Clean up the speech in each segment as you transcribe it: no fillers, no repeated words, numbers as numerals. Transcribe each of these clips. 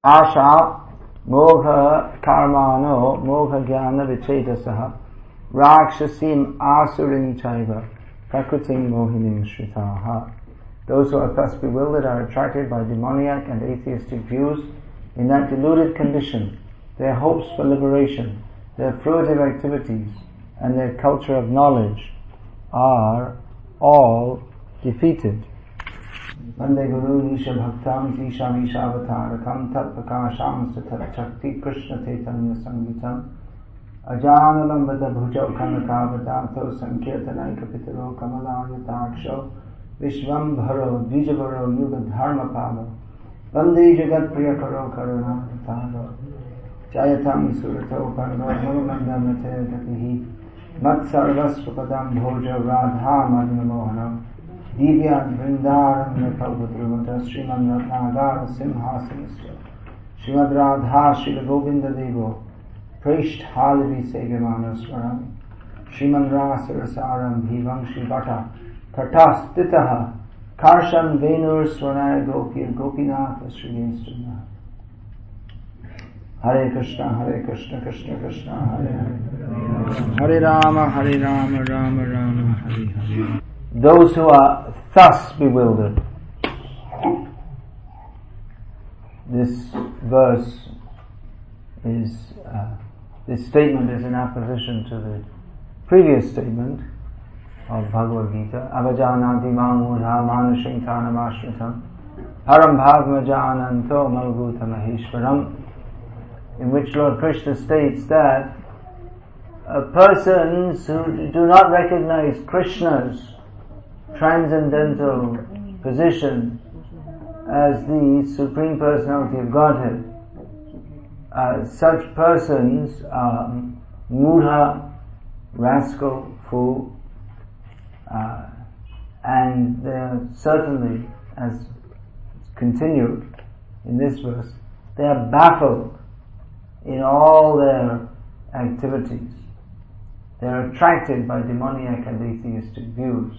Asha Mogha Karmano Mogha Jnana Vichetasaha Rakshasim Asurin Chaiva Prakritim Mohinim Shritaha. Those who are thus bewildered are attracted by demoniac and atheistic views. In that deluded condition, their hopes for liberation, their fruitive activities, and their culture of knowledge are all defeated. Vande Guru Nisha Bhaktam Isha Vishavatarikam Tat Prakasham Satat Shakti Krishna Chaitanya Sangitam Ajanalambada Bhujau Kanakavadato Sankirtanaika Pitaro Kamalaya Vishvam Bharo Dvijavaro Yuga Dharma Palo Vande Jagat Priyakaro Karuna Talo Jayatam Surato Parva Mulumandamate Gatihi Mat Sarvasvapadam Bhoja Radha Madhyamohanam Divya Vrindaram Nepalpudrumata Sriman Ratnagara Simhasanasya Srimad Radha Srila Govinda Devo Prisht Halavi Segamana Swarami Sriman Rasarasaram Bhivam Shri Bhatta Tatas Titaha Karshan Venur Swarnaya Gopir Gopinath Sri Instrana Hare Krishna Krishna Krishna Hare Hare Hare Rama Rama Rama Hare Hare. Those who are thus bewildered. This verse is, this statement is in opposition to the previous statement of Bhagavad Gita. Avajanati mamudha manushintanam ashritam param bhavmajananto malbhuta maheshwaram, in which Lord Krishna states that persons who do not recognize Krishna's transcendental position as the Supreme Personality of Godhead, such persons are mudha, rascal, fool, and they are certainly, as continued in this verse, they are baffled in all their activities. They are attracted by demoniac and atheistic views.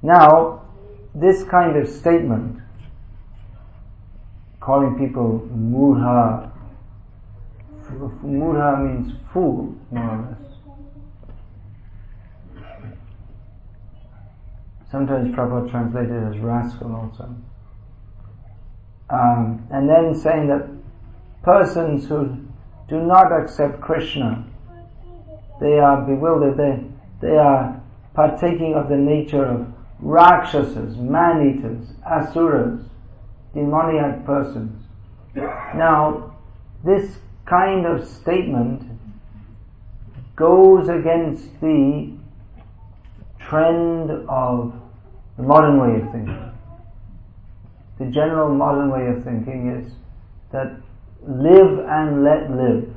Now, this kind of statement, calling people mudha means fool, more or less. Sometimes Prabhupada translated as rascal also. And then saying that persons who do not accept Krishna, they are bewildered, they are partaking of the nature of Rakshasas, man-eaters, asuras, demoniac persons. Now, this kind of statement goes against the trend of the modern way of thinking. The general modern way of thinking is that live and let live.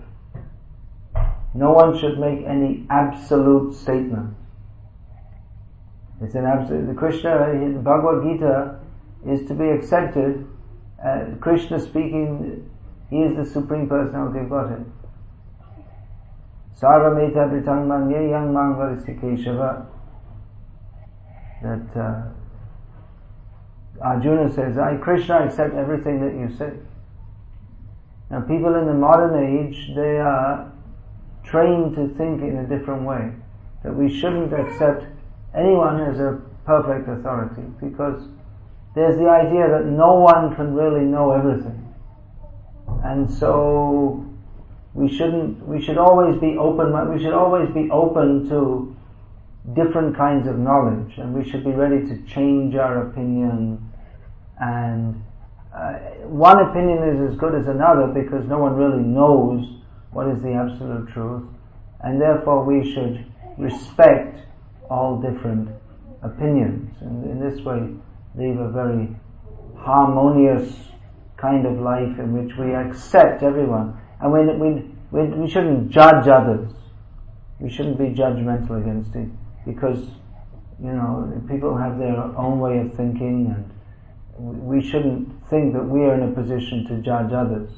No one should make any absolute statement. It's an absolute. The Krishna, the Bhagavad Gita is to be accepted. Krishna speaking, he is the Supreme Personality of Godhead. Sarvameta Britang Manye Yang Mangvarisi Keshava. That Arjuna says, Krishna, accept everything that you say. Now people in the modern age, they are trained to think in a different way. That we shouldn't accept anyone as a perfect authority, because there's the idea that no one can really know everything. And so we should always be open to different kinds of knowledge, and we should be ready to change our opinion, and one opinion is as good as another because no one really knows what is the absolute truth, and therefore we should respect all different opinions, and in this way live a very harmonious kind of life in which we accept everyone, and we shouldn't judge others. We shouldn't be judgmental against it, because people have their own way of thinking, and we shouldn't think that we are in a position to judge others.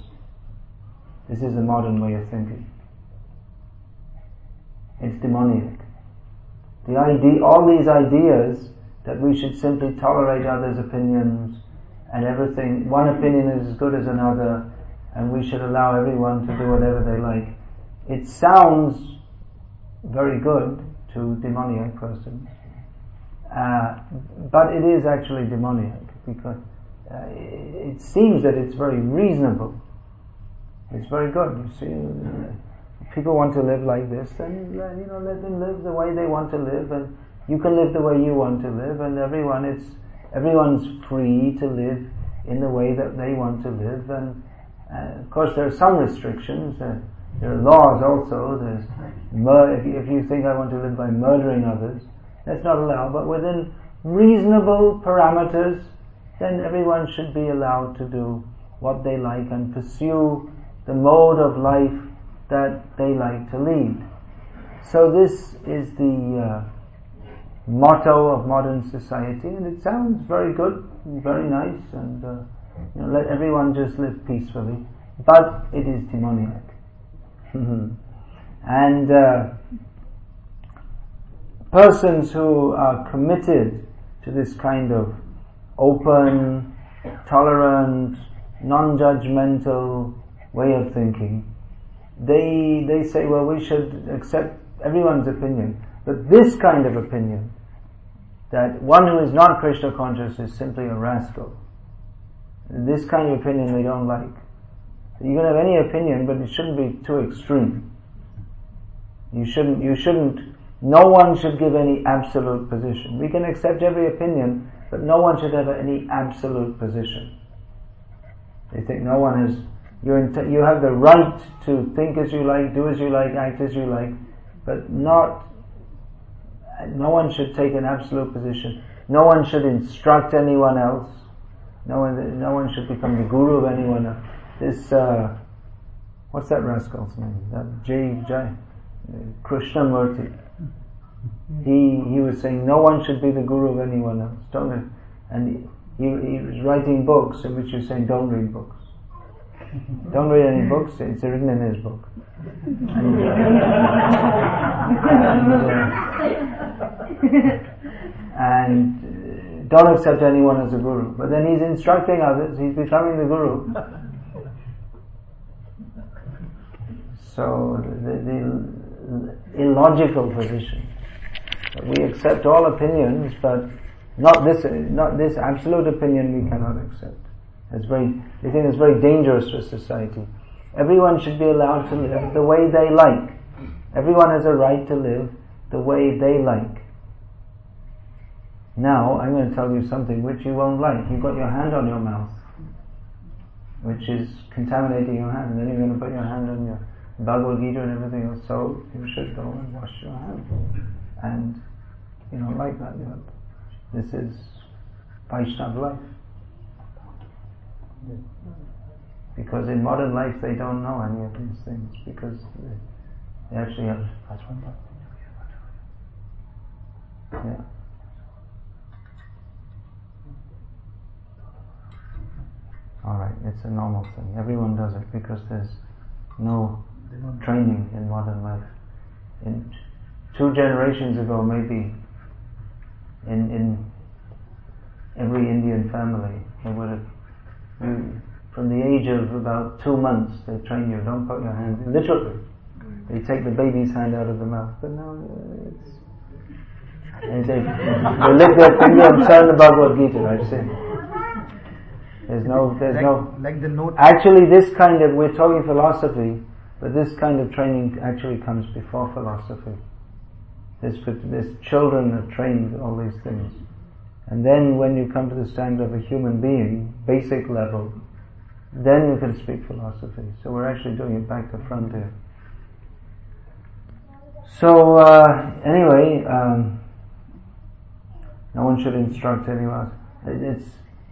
This is a modern way of thinking. It's demoniac. All these ideas that we should simply tolerate others' opinions and everything, one opinion is as good as another, and we should allow everyone to do whatever they like. It sounds very good to demoniac persons, but it is actually demoniac, because it seems that it's very reasonable. It's very good. You see, people want to live like this, then let them live the way they want to live, and you can live the way you want to live, and everyone's free to live in the way that they want to live. And of course, there are some restrictions. There are laws also. If you think I want to live by murdering others, that's not allowed. But within reasonable parameters, then everyone should be allowed to do what they like and pursue the mode of life that they like to lead. So this is the motto of modern society, and it sounds very good, very nice, and let everyone just live peacefully. But it is demoniac. And persons who are committed to this kind of open, tolerant, non-judgmental way of thinking, they say, well, we should accept everyone's opinion, but this kind of opinion, that one who is not Krishna conscious is simply a rascal, this kind of opinion they don't like. You can have any opinion, but it shouldn't be too extreme. You shouldn't, no one should give any absolute position. We can accept every opinion, but no one should have any absolute position. They think no one has, you have the right to think as you like, do as you like, act as you like, but no one should take an absolute position. No one should instruct anyone else. No one should become the guru of anyone else. This, what's that rascal's name? That Krishnamurti. He was saying no one should be the guru of anyone else. And he was writing books in which he was saying don't read books. Don't read any books. It's written in his book. And don't accept anyone as a guru. But then he's instructing others. He's becoming the guru. So the illogical position that we accept all opinions, but not this absolute opinion we cannot accept. They think it's very dangerous for society. Everyone should be allowed to live the way they like. Everyone has a right to live the way they like. Now, I'm going to tell you something which you won't like. You've got your hand on your mouth, which is contaminating your hand, and then you're going to put your hand on your Bhagavad Gita and everything else, so you should go and wash your hands. And you don't like that. This is Vaishnava life. Because in modern life they don't know any of these things, because they actually have. Yeah. Alright, it's a normal thing. Everyone does it because there's no training in modern life. In 2 generations ago, maybe in every Indian family, they would have, from the age of about 2 months, they train you, don't put your hand, literally. They take the baby's hand out of the mouth, but now they lift their finger and chant the Bhagavad Gita, I've seen. There's no. Like the note. Actually, this kind of, we're talking philosophy, but this kind of training actually comes before philosophy. There's children are trained all these things. And then when you come to the standard of a human being, basic level, then you can speak philosophy. So we're actually doing it back to front here. So anyway, no one should instruct anyone.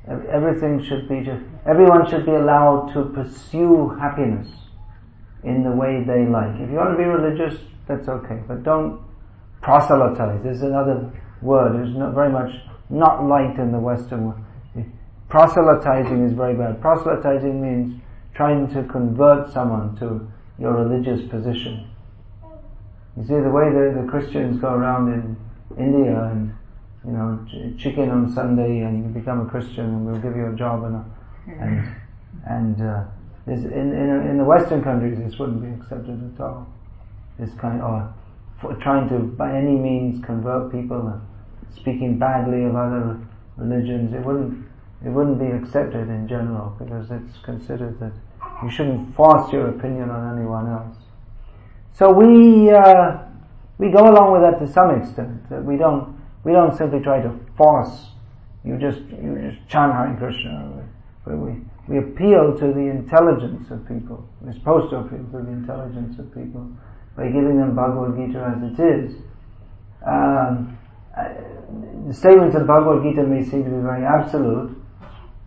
Everyone should be allowed to pursue happiness in the way they like. If you want to be religious, that's okay, but don't proselytize. There's another word. It's not very much not liked in the Western world. Proselytizing is very bad. Proselytizing means trying to convert someone to your religious position. You see, the way the Christians go around in India and chicken on Sunday and you become a Christian and we'll give you a job this, in the Western countries this wouldn't be accepted at all. This kind of trying to by any means convert people and speaking badly of other religions, it wouldn't be accepted in general, because it's considered that you shouldn't force your opinion on anyone else. So we go along with that to some extent. That we don't simply try to force you just chant Hare Krishna, but we appeal to the intelligence of people. We're supposed to appeal to the intelligence of people by giving them Bhagavad Gita as it is. The statements of Bhagavad Gita may seem to be very absolute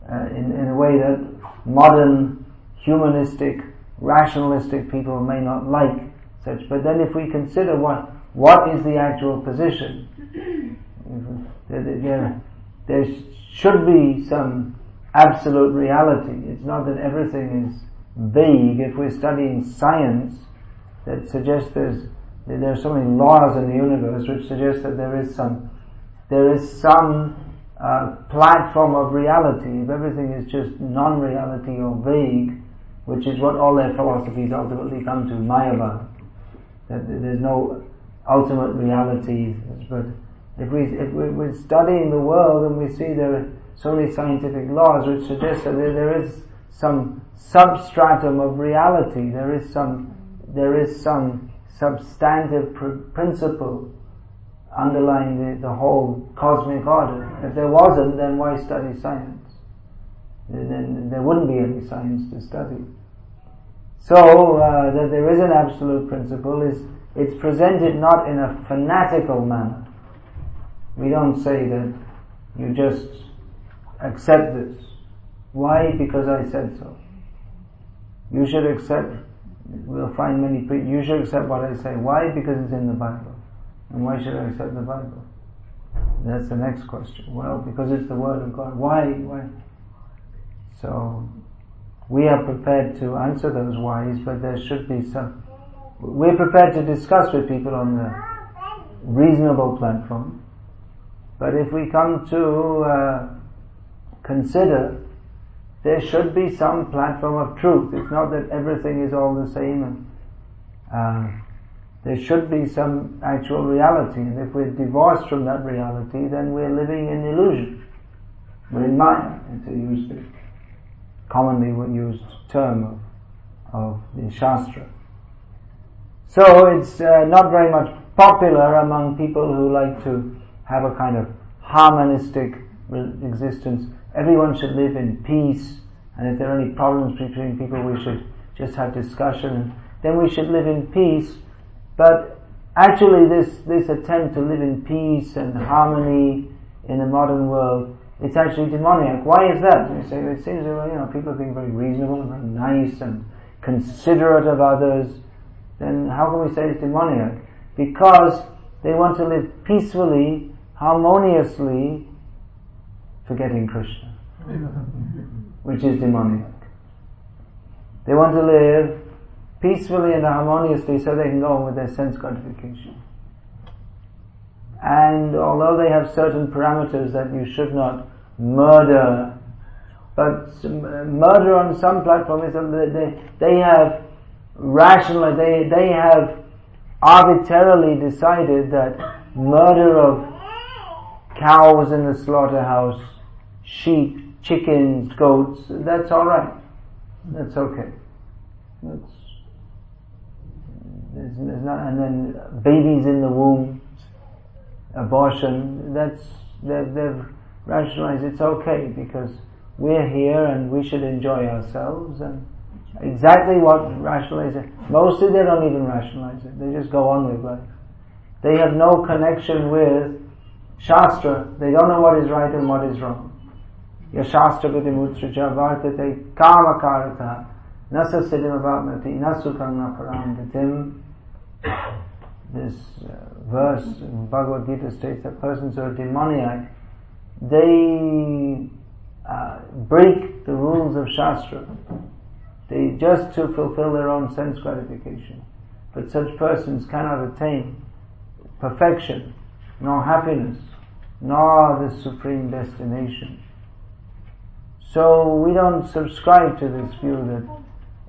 in a way that modern humanistic, rationalistic people may not like such. But then if we consider what is the actual position, there should be some absolute reality. It's not that everything is vague. If we're studying science that suggests there are so many laws in the universe which suggest that there is some platform of reality. If everything is just non-reality or vague, which is what all their philosophies ultimately come to, Mayavad, that there's no ultimate reality. But if we're studying the world and we see there are so many scientific laws which suggest that there is some substratum of reality, there is some substantive principle underlying the whole cosmic order. If there wasn't, then why study science? Then there wouldn't be any science to study. So that there is an absolute principle it's presented not in a fanatical manner. We don't say that you just accept this. Why? Because I said so. You should accept. We'll find many people. You should accept what I say. Why? Because it's in the Bible. And why should I accept the Bible? That's the next question. Well, because it's the Word of God. Why? So, we are prepared to answer those whys, but there should be some. We're prepared to discuss with people on the reasonable platform. But if we come to consider, there should be some platform of truth. It's not that everything is all the same, and there should be some actual reality. And if we're divorced from that reality, then we're living in illusion. We're in Maya, to use the commonly used term of the Shastra. So it's not very much popular among people who like to have a kind of harmonistic existence. Everyone should live in peace, and if there are any problems between people, we should just have discussion. Then we should live in peace. But actually, this attempt to live in peace and harmony in the modern world, it's actually demoniac. Why is that? You say it seems people are being very reasonable and very nice and considerate of others. Then how can we say it's demoniac? Because they want to live peacefully, harmoniously, forgetting Krishna, which is demoniac. They want to live peacefully and harmoniously so they can go on with their sense gratification. And although they have certain parameters that you should not murder, but murder on some platform is that they have rationalized, they have arbitrarily decided that murder of cows in the slaughterhouse, sheep, chickens, goats, that's alright. That's okay. There's not, and then babies in the womb, abortion, they've rationalized it's okay because we're here and we should enjoy ourselves. And exactly what rationalize it. Mostly they don't even rationalize it. They just go on with life. They have no connection with Shastra. They don't know what is right and what is wrong. Yashastra Gatimutraja Vartate Kama Karata Nasa Siddhim Avatmati Nasukam Naparam Gatim. This verse in Bhagavad Gita states that persons who are demoniac, they break the rules of Shastra. They just to fulfill their own sense gratification. But such persons cannot attain perfection, nor happiness, nor the supreme destination. So we don't subscribe to this view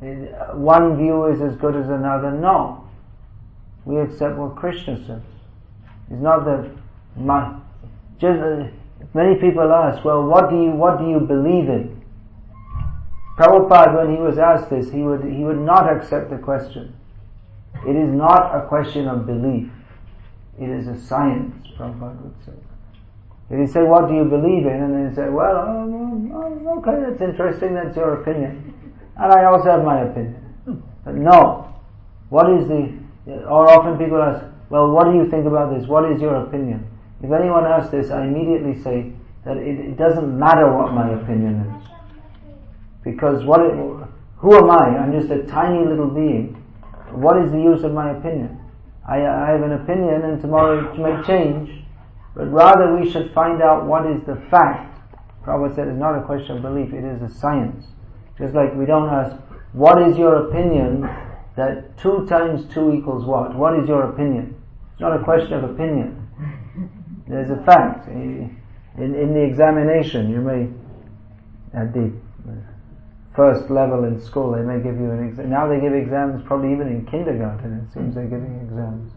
that one view is as good as another. No. We accept what Krishna says. It's not that many people ask, well, what do you believe in? Prabhupada, when he was asked this, he would not accept the question. It is not a question of belief. It is a science, Prabhupada would say. If you say, what do you believe in? And then you say, well, okay, that's interesting, that's your opinion. And I also have my opinion. But no. Or often people ask, well, what do you think about this? What is your opinion? If anyone asks this, I immediately say that it doesn't matter what my opinion is. Because who am I? I'm just a tiny little being. What is the use of my opinion? I have an opinion, and tomorrow it may change. But rather we should find out what is the fact. Prabhupada said it's not a question of belief, it is a science. Just like we don't ask, what is your opinion that 2 times 2 equals what? What is your opinion? It's not a question of opinion. There's a fact. In the examination, you may, at the first level in school, they may give you an exam. Now they give exams probably even in kindergarten. It seems they're giving exams.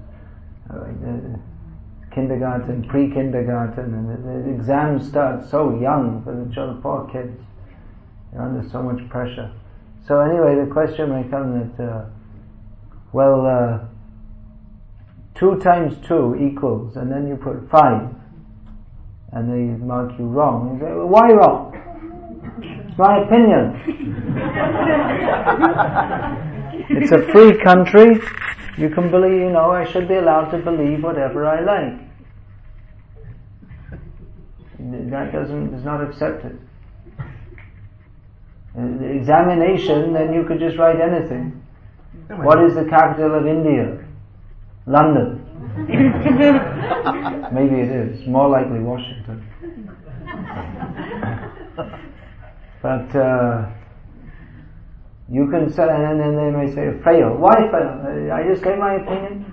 Kindergarten, pre-kindergarten, and the exams start so young for the poor kids. They're under so much pressure. So anyway, the question may come that, 2 times 2 equals, and then you put 5, and they mark you wrong. You say, well, why wrong? It's my opinion. It's a free country. You can believe, I should be allowed to believe whatever I like. That is not accepted. The examination, then you could just write anything. What is the capital of India? London. Maybe it is. More likely Washington. But you can say, and then they may say, fail. Why fail? I just gave my opinion.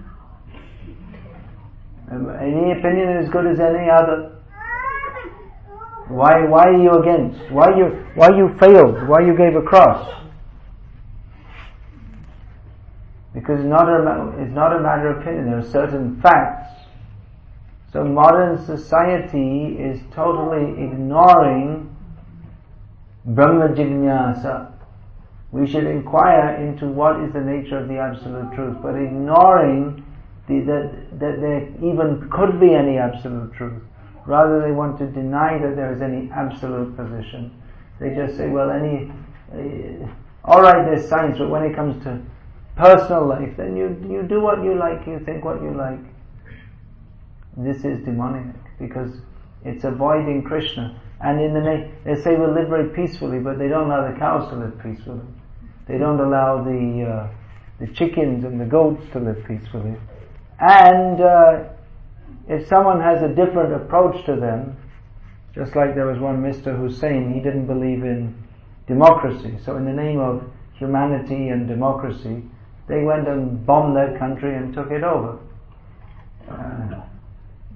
Any opinion is as good as any other. Why are you against? Why you failed? Why you gave a cross? Because it's not a matter of opinion. There are certain facts. So modern society is totally ignoring Brahma Jignasa. We should inquire into what is the nature of the absolute truth, but ignoring that there even could be any absolute truth. Rather, they want to deny that there is any absolute position. They just say, well, alright, there's science, but when it comes to personal life, then you do what you like, you think what you like. This is demonic, because it's avoiding Krishna. And they say we'll live very peacefully, but they don't allow the cows to live peacefully. They don't allow the chickens and the goats to live peacefully. And if someone has a different approach to them, just like there was one Mr. Hussain, he didn't believe in democracy. So in the name of humanity and democracy, they went and bombed their country and took it over.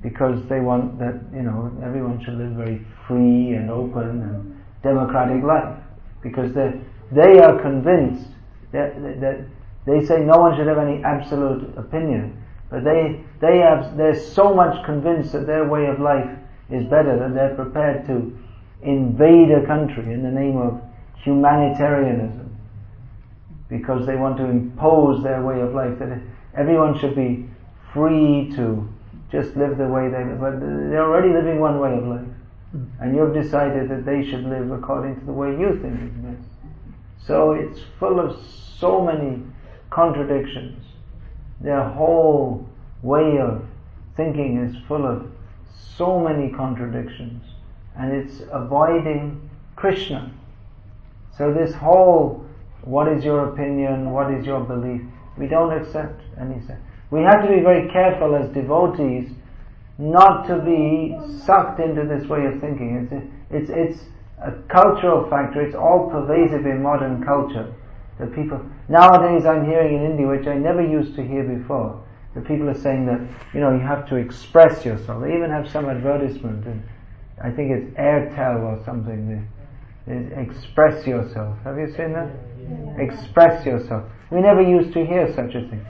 Because they want that, everyone should live very free and open and democratic life. Because they are convinced that they say no one should have any absolute opinion. But they're so much convinced that their way of life is better that they're prepared to invade a country in the name of humanitarianism, because they want to impose their way of life, that everyone should be free to just live the way they live. But they're already living one way of life, and you've decided that they should live according to the way you think is best. So it's full of so many contradictions. Their whole way of thinking is full of so many contradictions, and it's avoiding Krishna. So this whole, what is your opinion, what is your belief, we don't accept any sense. We have to be very careful as devotees not to be sucked into this way of thinking. It's a cultural factor. It's all pervasive in modern culture. The people nowadays, I'm hearing in India, which I never used to hear before, the people are saying that, you have to express yourself. They even have some advertisement, and I think it's Airtel or something. Express yourself. Have you seen that? Yeah. Express yourself. We never used to hear such a thing.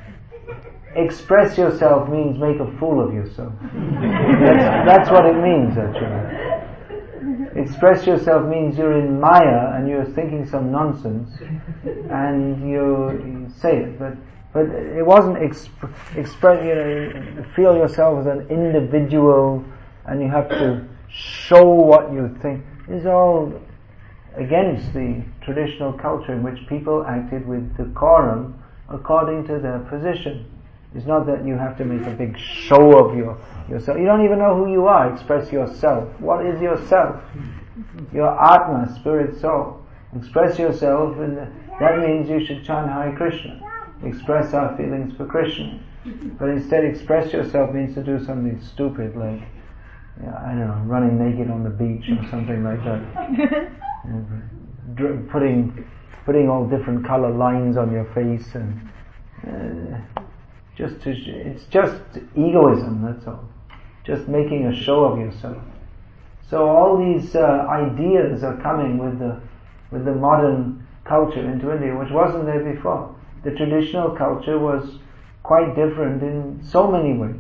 Express yourself means make a fool of yourself. That's what it means, actually. Express yourself means you're in Maya and you're thinking some nonsense and you say it, but it wasn't express. Feel yourself as an individual and you have to show what you think. It's all against the traditional culture in which people acted with decorum according to their position. It's not that you have to make a big show of yourself. You don't even know who you are. Express yourself. What is yourself? Your Atma, spirit, soul. Express yourself, and that means you should chant Hare Krishna. Express our feelings for Krishna. But instead, express yourself means to do something stupid like, I don't know, running naked on the beach or something like that. Putting all different color lines on your face and it's just egoism, that's all. Just making a show of yourself. So all these ideas are coming with the modern culture into India, which wasn't there before. The traditional culture was quite different in so many ways.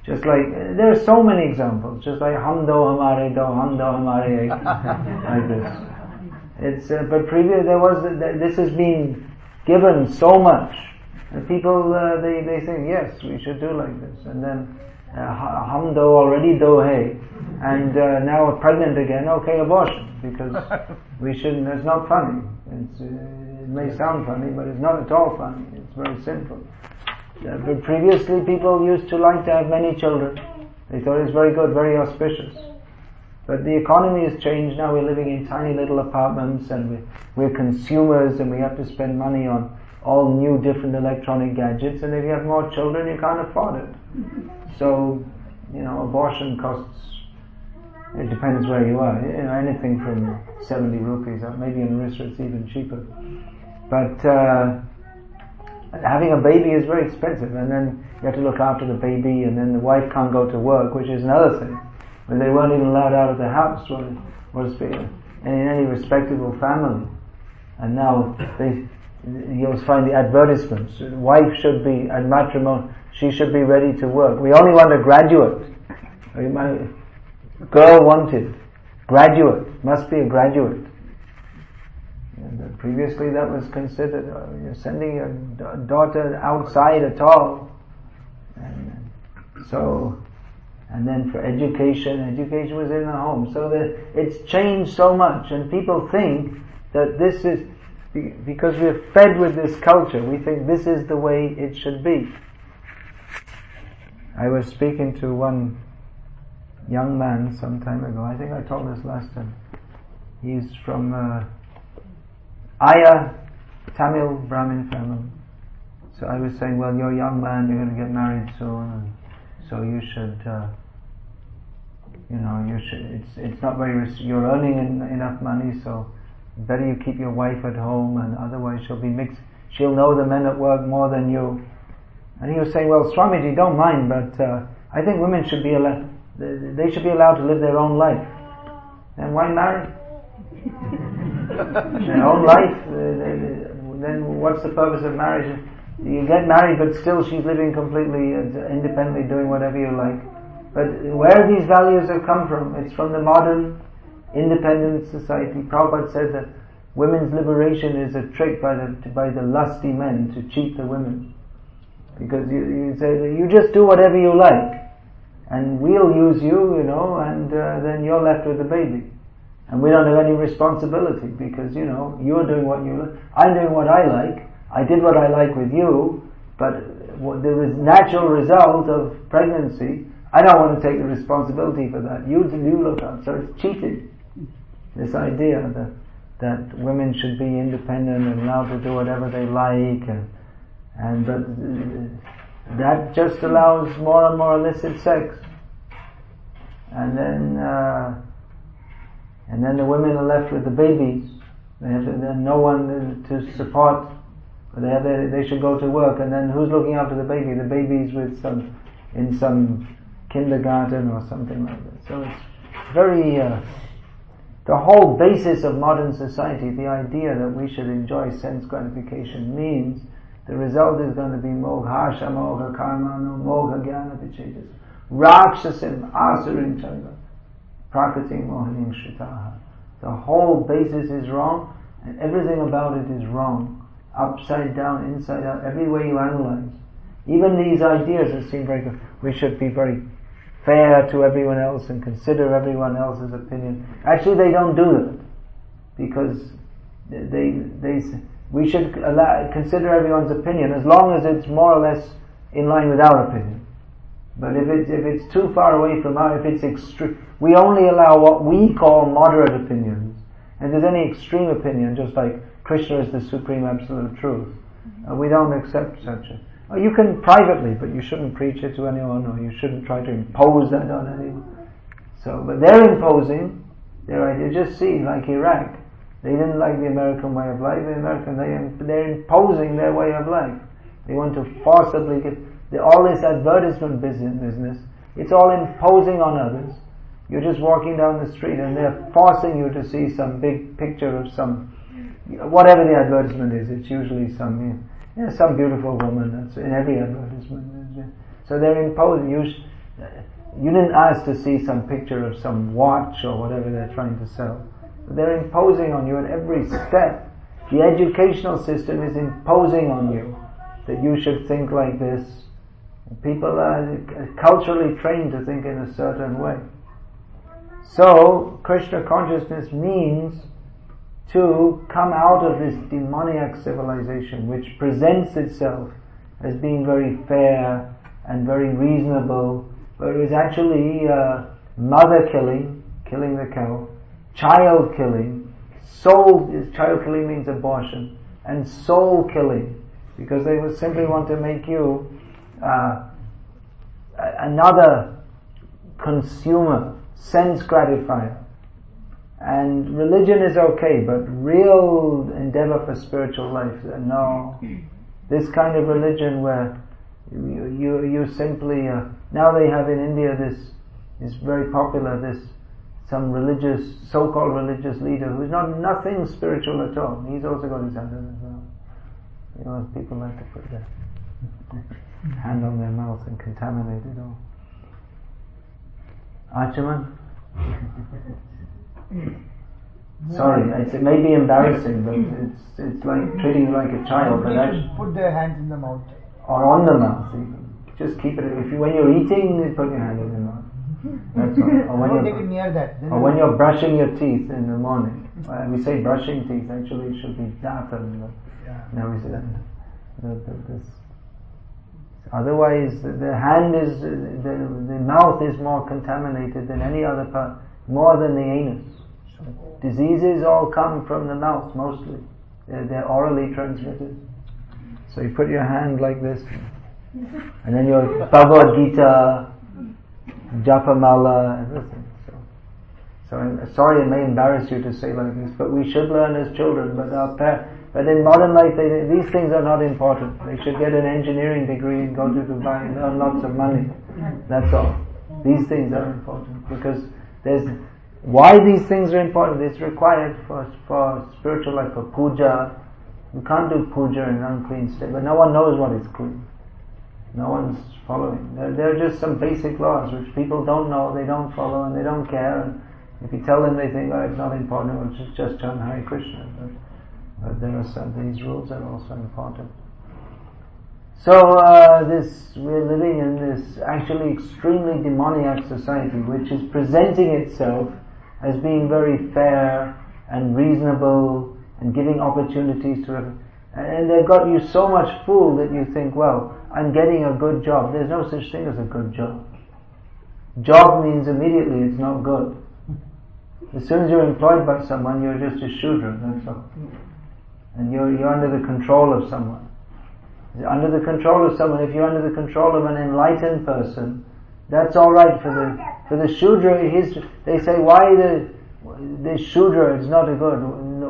Just like, there are so many examples, just like hum do hamare do, hum do hamare ek, like this. It's but previous this has been given so much, and people they think yes we should do like this, and then hum do already do hai, and now we're pregnant again, okay, abortion, because we shouldn't. It's not funny. It may sound funny, but it's not at all funny. It's very sinful. But previously people used to like to have many children. They thought it was very good, very auspicious. But the economy has changed now. We're living in tiny little apartments and we're consumers and we have to spend money on all new different electronic gadgets, and if you have more children you can't afford it. So, abortion costs, it depends where you are, anything from 70 rupees, maybe in Orissa it's even cheaper. But having a baby is very expensive, and then you have to look after the baby, and then the wife can't go to work, which is another thing. When they weren't even allowed out of the house, in any respectable family. And now you'll find the advertisements. The wife should be, at matrimony, she should be ready to work. We only want a graduate. My girl wanted graduate, must be a graduate. And previously that was considered, you're sending your daughter outside at all. And then for education was in the home. So that it's changed so much, and people think that this is, because we're fed with this culture, we think this is the way it should be. I was speaking to one young man some time ago. I think I told this last time. He's from Aya, Tamil Brahmin family. So I was saying, well, you're a young man, you're going to get married soon, and so you should, it's not very, you're earning enough money, so better you keep your wife at home, and otherwise she'll know the men at work more than you. And he was saying, well, Swamiji, don't mind, but I think women should be allowed, they should be allowed to live their own life. And why marry? Their own life, then what's the purpose of marriage? You get married, but still she's living completely independently, doing whatever you like. But where these values have come from? It's from the modern independent society. Prabhupada says that women's liberation is a trick by the lusty men to cheat the women. Because you say that you just do whatever you like, and we'll use you, and then you're left with the baby. And we don't have any responsibility because, you're doing what you like. I'm doing what I like. I did what I like with you, but the natural result of pregnancy, I don't want to take the responsibility for that. You look up. So it's cheating. This idea that women should be independent and allowed to do whatever they like, but that just allows more and more illicit sex. And then the women are left with the babies. They have no one to support They should go to work, and then who's looking after the baby? The baby's in some kindergarten or something like that. So it's very, the whole basis of modern society, the idea that we should enjoy sense gratification, means the result is going to be mogha, shamogha, karmano, mogha, jnana, vicheta, rakshasim, asurin, chaiva, prakritim, mohinim, shritaha. The whole basis is wrong, and everything about it is wrong. Upside down, inside out, every way you analyze. Even these ideas that seem very good, we should be very fair to everyone else and consider everyone else's opinion. Actually, they don't do that, because we should consider everyone's opinion as long as it's more or less in line with our opinion. But if it's too far away from if it's extreme, we only allow what we call moderate opinions. And if there's any extreme opinion, just like Krishna is the supreme absolute truth, we don't accept such a. You can privately, but you shouldn't preach it to anyone, or you shouldn't try to impose that on anyone. So, but they're imposing their idea. Just see, like Iraq, they didn't like the American way of life. They're imposing their way of life. They want to forcibly get all this advertisement business. It's all imposing on others. You're just walking down the street, and they're forcing you to see some big picture of some, whatever the advertisement is. It's usually some beautiful woman. That's in every advertisement. So they're imposing. You didn't ask to see some picture of some watch or whatever they're trying to sell. But they're imposing on you at every step. The educational system is imposing on you that you should think like this. People are culturally trained to think in a certain way. So, Krishna consciousness means to come out of this demoniac civilization, which presents itself as being very fair and very reasonable, but it is actually mother killing the cow, child killing, child killing means abortion, and soul killing, because they would simply want to make you another consumer, sense gratifier. And religion is okay, but real endeavor for spiritual life, no. This kind of religion where you simply, now they have in India this is very popular, some so-called religious leader who's nothing spiritual at all. He's also got his hand on his mouth. You know, people like to put their hand on their mouth and contaminate it all. Achaman? Sorry, it may be embarrassing, but it's like treating you like a child. But actually, put their hands in the mouth. Or on the mouth even. Just keep it. When you're eating, put your hand in the mouth. That's all. Or when take it near that. Or when you're brushing your teeth in the morning. We say brushing teeth. Actually, it should be datan. Now we say that. Otherwise, the hand is the mouth is more contaminated than any other part, more than the anus. Diseases all come from the mouth mostly. They're orally transmitted. So you put your hand like this, and then your Bhagavad Gita, Japamala, everything. So I'm sorry, it may embarrass you to say like this, but we should learn as children. But in modern life, these things are not important. They should get an engineering degree and go to Dubai and earn lots of money. That's all. These things are important because why these things are important? It's required for spiritual life, for puja. You can't do puja in an unclean state, but no one knows what is clean. No one's following. There are just some basic laws which people don't know, they don't follow, and they don't care. And if you tell them, they think, it's not important. Well, just chant Hare Krishna. But there are these rules are also important. So we're living in this actually extremely demoniac society, which is presenting itself as being very fair and reasonable and giving opportunities to everyone. And they've got you so much fooled that you think, well, I'm getting a good job. There's no such thing as a good job. Job means immediately it's not good. As soon as you're employed by someone, you're just a shudra, that's all. And you're under the control of someone. Under the control of someone, if you're under the control of an enlightened person, that's all right. For the shudra, they say, why this shudra is not a good?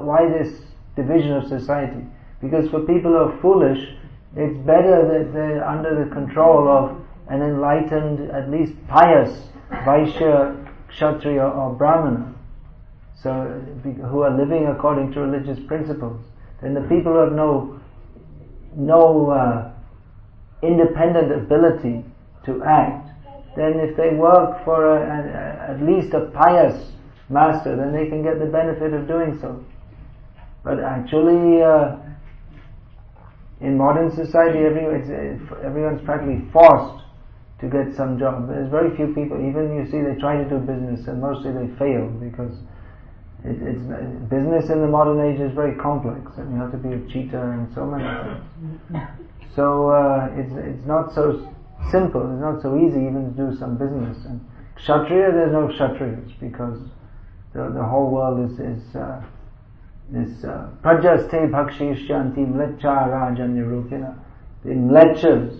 Why this division of society? Because for people who are foolish, it's better that they're under the control of an enlightened, at least pious Vaishya, Kshatriya or Brahmana, so who are living according to religious principles. Then the people who have no independent ability to act, then if they work for at least a pious master, then they can get the benefit of doing so. But actually, in modern society, everyone's practically forced to get some job. There's very few people, even you see they try to do business and mostly they fail because business in the modern age is very complex and you have to be a cheater and so many things. So it's not so simple, it's not so easy even to do some business. And Kshatriya, there's no Kshatriyas because the whole world is prajaste bhakshishyanti mlecha rajanya rupina. The mlechas,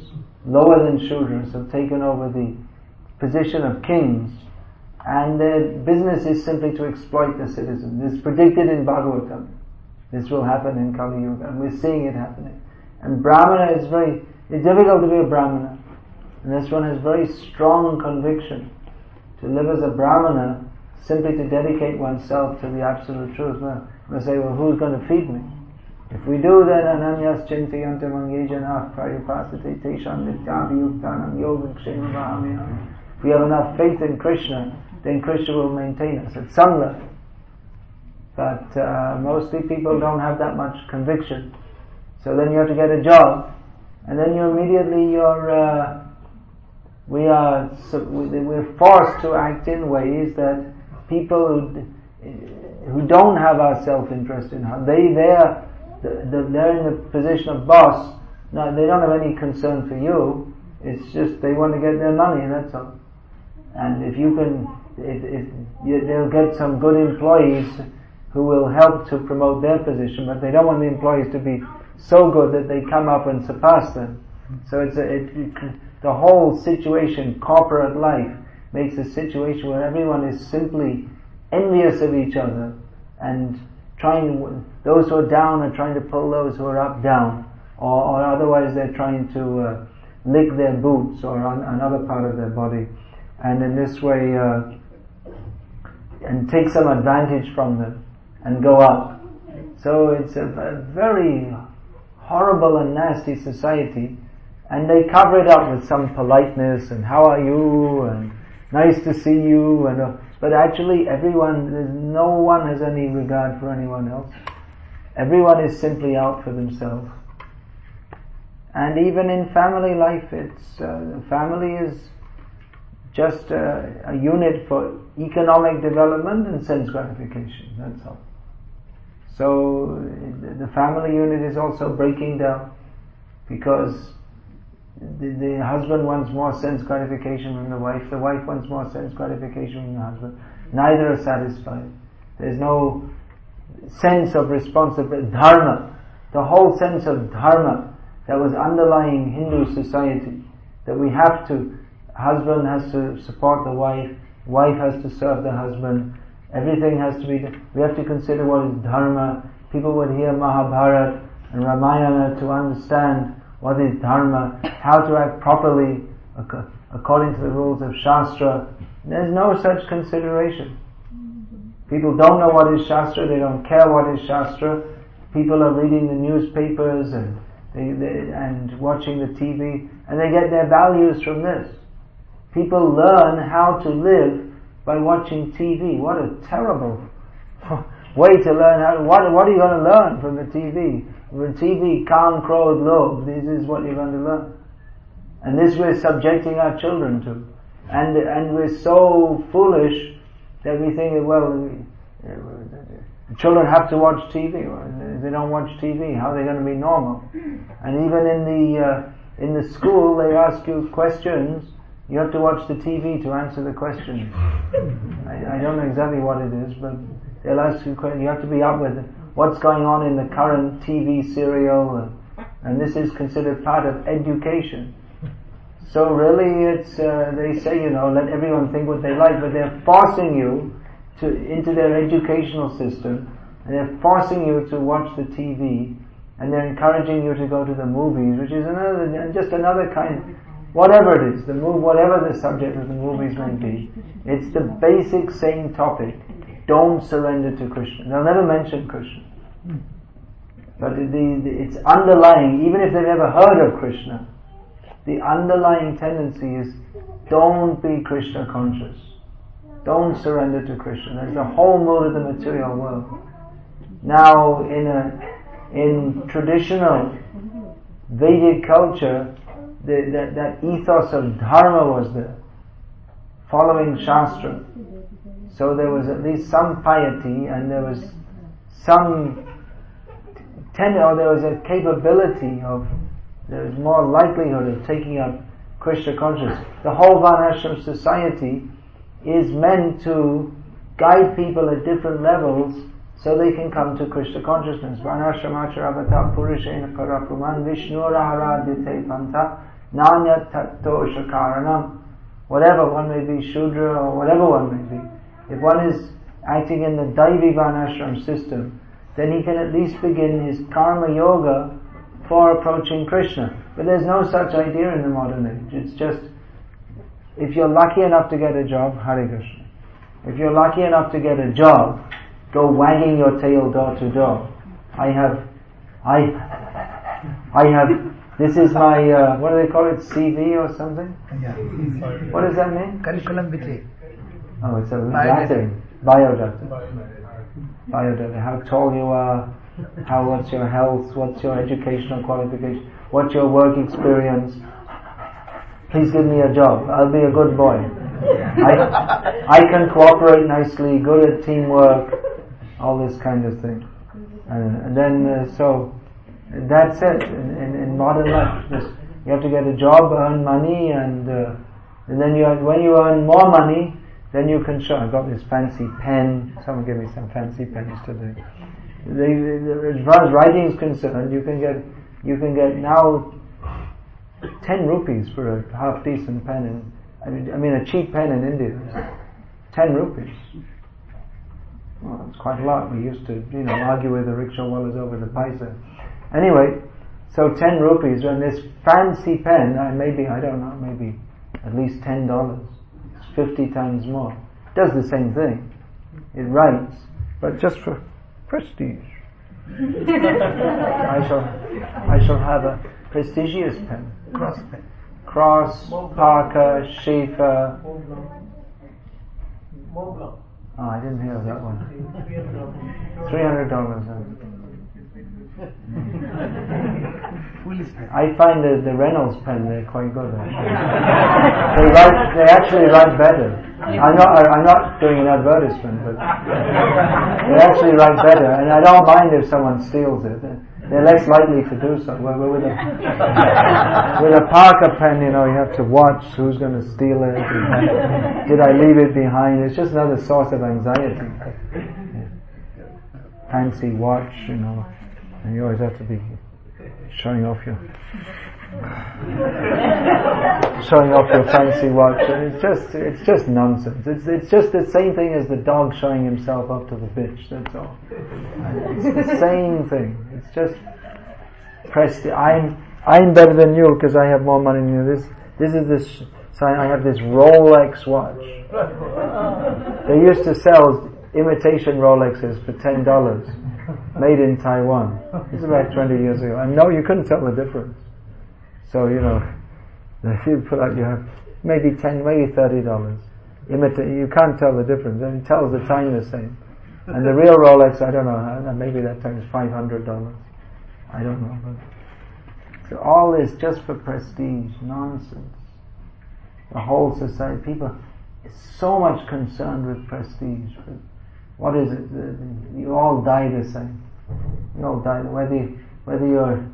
lower than Shudras, have taken over the position of kings, and their business is simply to exploit the citizens. It's predicted in Bhagavatam. This will happen in Kali Yuga, and we're seeing it happening. And Brahmana it's difficult to be a Brahmana. And this one has very strong conviction. To live as a Brahmana, simply to dedicate oneself to the absolute truth. Well, they say, well, who's going to feed me? If we do, then ananyas chintayantam angejanah prayupasate tesham nityabhiyuktanam yogam kshemavahami. If we have enough faith in Krishna, then Krishna will maintain us at some level. But mostly people don't have that much conviction. So then you have to get a job, and then we're forced to act in ways that people who don't have our self-interest in her, they're in the position of boss. No, they don't have any concern for you. It's just they want to get their money, that's all. And if you can, they'll get some good employees who will help to promote their position, but they don't want the employees to be so good that they come up and surpass them. So the whole situation, corporate life, makes a situation where everyone is simply envious of each other and those who are down are trying to pull those who are up down, or otherwise they're trying to lick their boots or another part of their body, and in this way and take some advantage from them and go up. So it's a very horrible and nasty society, and they cover it up with some politeness and how are you and nice to see you, but actually no one has any regard for anyone else. Everyone is simply out for themselves. And even in family life, family is just a unit for economic development and sense gratification, that's all. So the family unit is also breaking down because the husband wants more sense gratification from the wife wants more sense gratification from the husband. Neither are satisfied. There's no sense of responsibility, dharma. The whole sense of dharma that was underlying Hindu society, that husband has to support the wife has to serve the husband, everything has to be, we have to consider what is dharma. People would hear Mahabharata and Ramayana to understand what is dharma, how to act properly according to the rules of Shastra. There's no such consideration. People don't know what is Shastra, they don't care what is Shastra. People are reading the newspapers and watching the TV, and they get their values from this. People learn how to live by watching TV. What a terrible way to learn what are you going to learn from the TV? From the TV, Kam, Krodh, Lobh, this is what you're going to learn. And this we're subjecting our children to. And we're so foolish that we think that, children have to watch TV. If they don't watch TV, how are they going to be normal? And even in the school, they ask you questions. You have to watch the TV to answer the questions. I don't know exactly what it is, but they'll ask you questions. You have to be up with what's going on in the current TV serial, and this is considered part of education. So really, they say, let everyone think what they like, but they're forcing you into their educational system, and they're forcing you to watch the TV, and they're encouraging you to go to the movies, which is just another kind, whatever it is, whatever the subject of the movies may be, it's the basic same topic. Don't surrender to Krishna. They'll never mention Krishna. But it's underlying, even if they've never heard of Krishna, the underlying tendency is don't be Krishna conscious. Don't surrender to Krishna. That's the whole mood of the material world. Now, in traditional Vedic culture, that ethos of dharma was there, following Shastra. So there was at least some piety, and there was there was a capability there was more likelihood of taking up Krishna consciousness. The whole Varnashram society is meant to guide people at different levels so they can come to Krishna consciousness. Varnashramacharabhata purushena parapuman vishnuraharadhyate panta nanyat tattosha karanam. Whatever one may be, Shudra or whatever one may be, if one is acting in the Daivi Varnashram system, then he can at least begin his karma yoga for approaching Krishna. But there's no such idea in the modern age. It's just, if you're lucky enough to get a job, Hare Krishna. If you're lucky enough to get a job, go wagging your tail door to door. I have, this is my, what do they call it, CV or something? Yeah. What does that mean? Curriculum vitae. Oh, it's a Latin. Biodata. Biodata. How tall you are, what's your health, what's your educational qualification, what's your work experience. Please give me a job. I'll be a good boy. I can cooperate nicely, good at teamwork, all this kind of thing. And then, so, that's it. In modern life, you have to get a job, earn money, and then when you earn more money, then you can show. I got this fancy pen. Someone gave me some fancy pens today. As far as writing is concerned, you can get now 10 rupees for a half decent pen. I mean a cheap pen in India, 10 rupees. Well, it's quite a lot. We used to, argue with the rickshawallahs over the paisa. Anyway, so 10 rupees, and this fancy pen, maybe at least $10. It's 50 times more. It does the same thing. It writes, but just for prestige. I shall have a prestigious pen. Cross, Parker, Schaefer. Oh, I didn't hear of that one. $300. I find the Reynolds pen, they're quite good. They actually write better. I'm not doing an advertisement, but they actually write better, and I don't mind if someone steals it. They're less likely to do so. With a Parker pen, you have to watch who's going to steal it. Did I leave it behind? It's just another source of anxiety. Fancy watch, and you always have to be showing off your fancy watch. And it's just nonsense. It's just the same thing as the dog showing himself up to the bitch. That's all. It's the same thing. It's just prestige. I'm better than you because I have more money than you. This is this sign. I have this Rolex watch. They used to sell imitation Rolexes for $10, made in Taiwan. This is about 20 years ago. And no, you couldn't tell the difference. So if you put out, you have maybe $10, maybe $30. You can't tell the difference. It tells the time the same. And the real Rolex, I don't know, maybe that time is $500. I don't know. But so all this just for prestige, nonsense. The whole society, people is so much concerned with prestige. What is it? You all die the same. You all die. Whether you're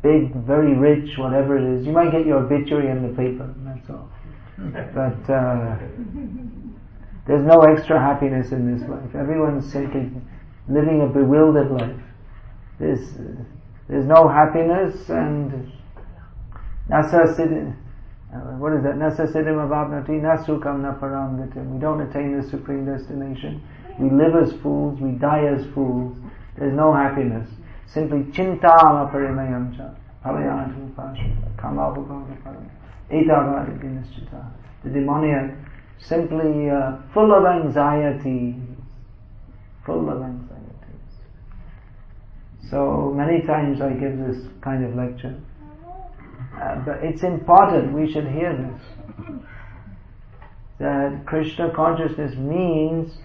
big, very rich, whatever it is, you might get your obituary in the paper. That's all. But there's no extra happiness in this life. Everyone's simply living a bewildered life. There's no happiness, and nasa siddhim. What is that? Nasa siddhim avapnati, nasukam na param gatim. We don't attain the supreme destination. We live as fools. We die as fools. There's no happiness. simply chintama parimayam cha palayantu pashita kamabhagavata param etavada dinaschita. The demoniac simply full of anxiety. So many times I give this kind of lecture, but it's important we should hear this, that Krishna consciousness means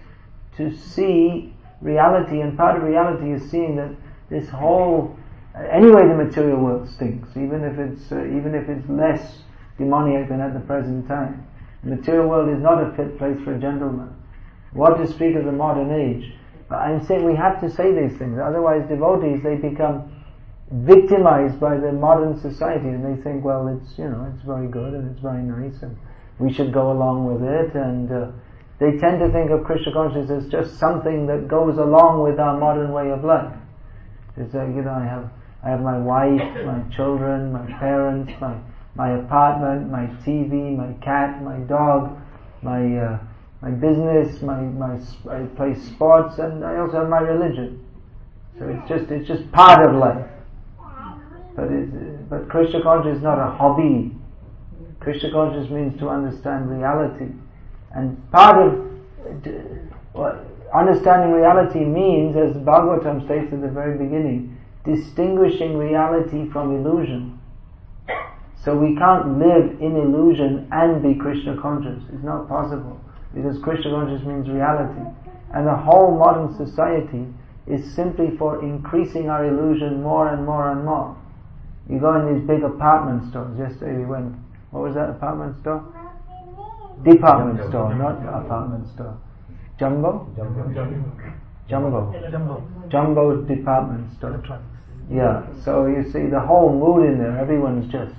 to see reality, and part of reality is seeing that this whole, anyway the material world stinks, even if it's less demoniac than at the present time. The material world is not a fit place for a gentleman. What to speak of the modern age? But I'm saying we have to say these things, otherwise devotees, they become victimized by the modern society, and they think, well, it's very good and it's very nice and we should go along with it, and they tend to think of Krishna consciousness as just something that goes along with our modern way of life. It's like, I have my wife, my children, my parents, my apartment, my TV, my cat, my dog, my business, I play sports, and I also have my religion. So it's just part of life. But Krishna consciousness is not a hobby. Krishna consciousness means to understand reality. And part of understanding reality means, as Bhagavatam states at the very beginning, distinguishing reality from illusion. So we can't live in illusion and be Krishna conscious. It's not possible, because Krishna conscious means reality. And the whole modern society is simply for increasing our illusion more and more and more. You go in these big apartment stores. Yesterday we went, what was that apartment store? Department store, not apartment store. Jumbo department store. Yeah, so you see the whole mood in there, everyone's just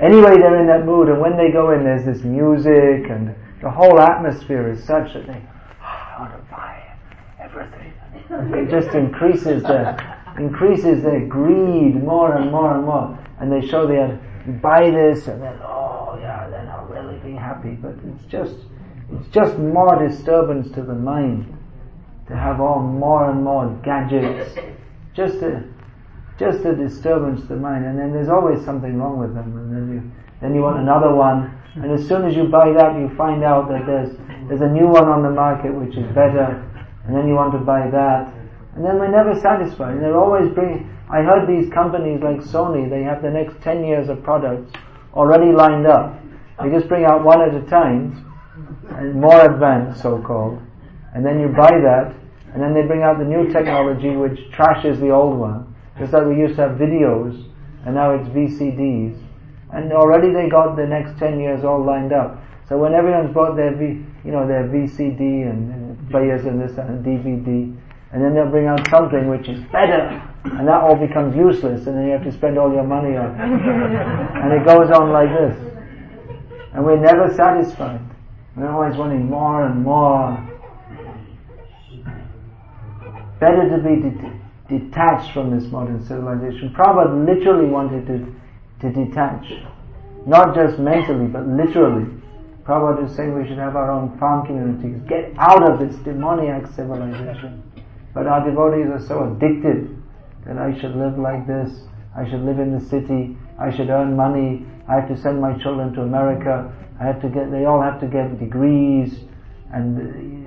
anyway, they're in that mood, and when they go in, there's this music, and the whole atmosphere is such that they want to buy everything. It just increases their greed more and more and more, and they show you buy this, and then then I'll really be happy. But it's just more disturbance to the mind to have all more and more gadgets, just a disturbance to the mind, and then there's always something wrong with them, and then you want another one, and as soon as you buy that, you find out that there's a new one on the market which is better, and then you want to buy that, and then we're never satisfied. And they're always I heard these companies like Sony, they have the next 10 years of products already lined up. They just bring out one at a time, and more advanced, so-called, and then you buy that, and then they bring out the new technology which trashes the old one. Just like we used to have videos, and now it's VCDs, and already they got the next 10 years all lined up. So when everyone's bought their VCD and players and this and DVD, and then they'll bring out something which is better, and that all becomes useless, and then you have to spend all your money on it. And it goes on like this. And we're never satisfied. We're always wanting more and more. Better to be detached from this modern civilization. Prabhupada literally wanted to detach. Not just mentally, but literally. Prabhupada is saying we should have our own farm communities. Get out of this demoniac civilization. But our devotees are so addicted that I should live like this, I should live in the city, I should earn money, I have to send my children to America, they all have to get degrees, and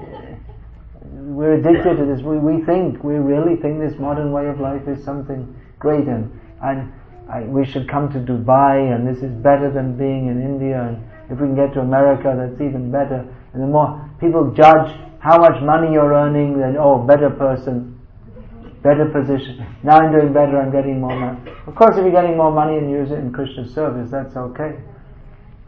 we're addicted to this. We really think this modern way of life is something great, and we should come to Dubai, and this is better than being in India, and if we can get to America, that's even better. And the more people judge how much money you're earning, then better person, better position. Now I'm doing better, I'm getting more money. Of course, if you're getting more money and use it in Krishna's service, that's okay.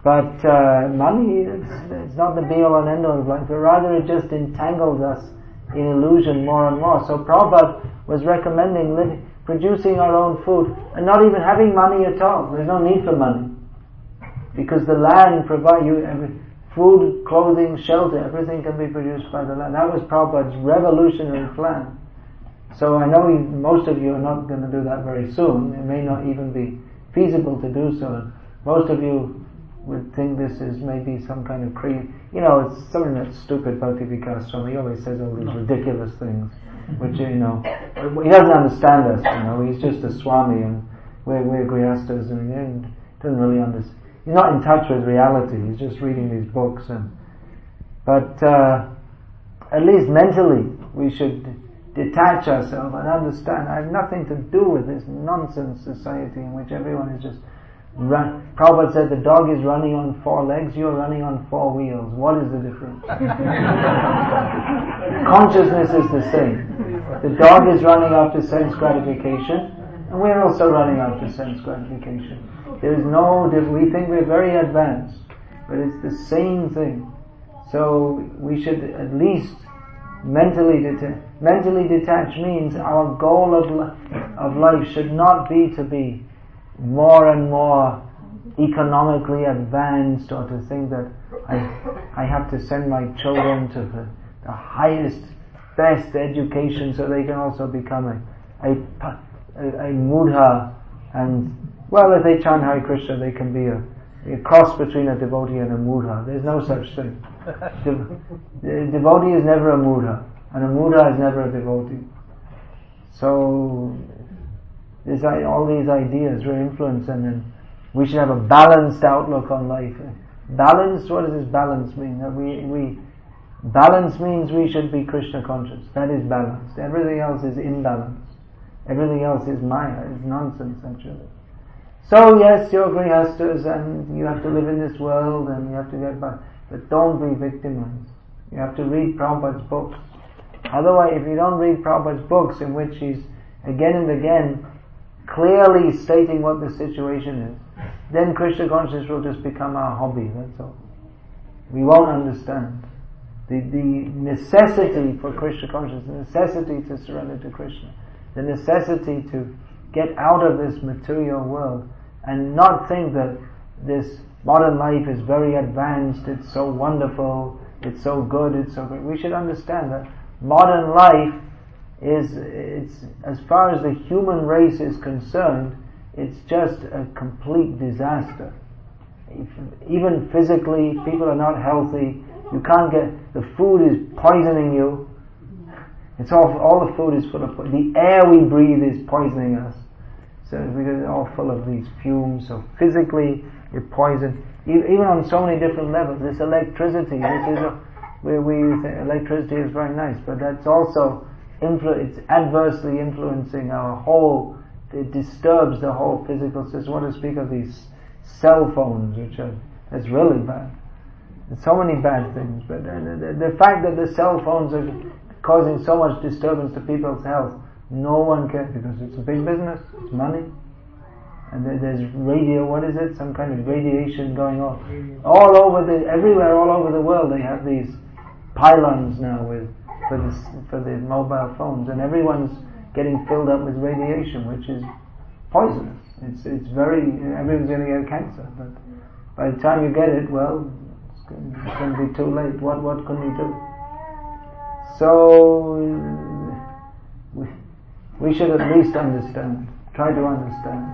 But money is not the be-all and end-all of life, but rather it just entangles us in illusion more and more. So Prabhupada was recommending producing our own food and not even having money at all. There's no need for money, because the land provides you food, clothing, shelter, everything can be produced by the land. That was Prabhupada's revolutionary plan. So I know most of you are not going to do that very soon. It may not even be feasible to do so. Most of you would think this is maybe some kind of it's something that's stupid. Bhakti Vikas Swami always says all these ridiculous things, which he doesn't understand us. He's just a Swami, and we're Grihastas, and he doesn't really understand. He's not in touch with reality. He's just reading these books, but at least mentally we should detach ourselves and understand. I have nothing to do with this nonsense society in which everyone is just Prabhupada said the dog is running on 4 legs, you're running on 4 wheels. What is the difference? Consciousness is the same. The dog is running after sense gratification, and we're also running after sense gratification. There is no difference. We think we're very advanced, but it's the same thing. So we should at least mentally detach means our goal of life should not be to be more and more economically advanced, or to think that I have to send my children to the highest, best education so they can also become a mudha, and if they chant Hare Krishna they can be a cross between a devotee and a mudha. There's no such thing. The devotee is never a mudha, and a mudha is never a devotee. So there's all these ideas we're influenced, and then we should have a balanced outlook on life. Balanced, what does this balance mean? Balance means we should be Krishna conscious. That is balanced. Everything else is imbalanced. Everything else is maya, is nonsense actually. So yes, you're grihastas and you have to live in this world and you have to get by, but don't be victimized. You have to read Prabhupada's books. Otherwise, if you don't read Prabhupada's books, in which he's again and again clearly stating what the situation is, then Krishna consciousness will just become our hobby, that's all. We won't understand. The necessity for Krishna consciousness, the necessity to surrender to Krishna, the necessity to get out of this material world and not think that this modern life is very advanced, it's so wonderful, it's so good, it's so great. We should understand that modern life it's as far as the human race is concerned, it's just a complete disaster. Even physically, people are not healthy. You can't the food is poisoning you. It's all the food is full of the air we breathe is poisoning us. So because it's all full of these fumes. So physically, you're poisoned. Even on so many different levels. This electricity, we think electricity is very nice, but that's also it's adversely influencing our whole. It disturbs the whole physical system. What to speak of these cell phones, that's really bad. There's so many bad things, but the fact that the cell phones are causing so much disturbance to people's health, no one cares, because it's a big business, it's money, and there's radio. What is it? Some kind of radiation going on all over everywhere, all over the world. They have these pylons now for the mobile phones, and everyone's getting filled up with radiation, which is poisonous. It's everyone's going to get cancer, but by the time you get it, well, it's going to be too late. What can we do? So we should at least try to understand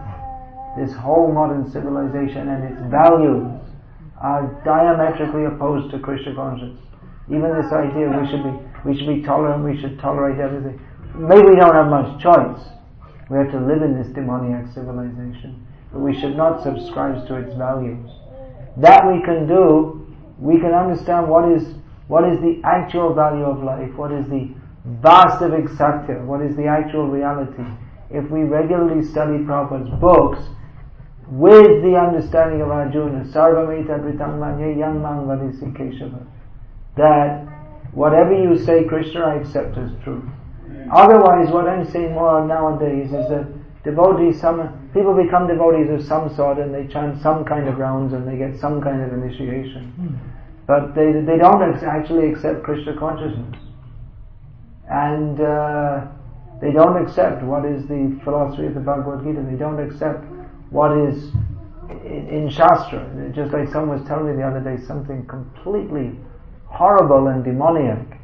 this whole modern civilization and its values are diametrically opposed to Krishna consciousness. Even this idea we should be tolerant, we should tolerate everything. Maybe we don't have much choice. We have to live in this demoniac civilization, but we should not subscribe to its values. That we can do. We can understand what is the actual value of life, what is the Vastivik Satya, what is the actual reality. If we regularly study Prabhupada's books with the understanding of Arjuna, Sarvameta Vritam Manye Yang Mang Vadisi Keshava, that whatever you say, Krishna, I accept as truth. Otherwise, what I'm seeing more nowadays is that people become devotees of some sort and they chant some kind of rounds and they get some kind of initiation. But they don't actually accept Krishna consciousness. And they don't accept what is the philosophy of the Bhagavad Gita. They don't accept what is in Shastra. Just like someone was telling me the other day, something completely horrible and demoniac.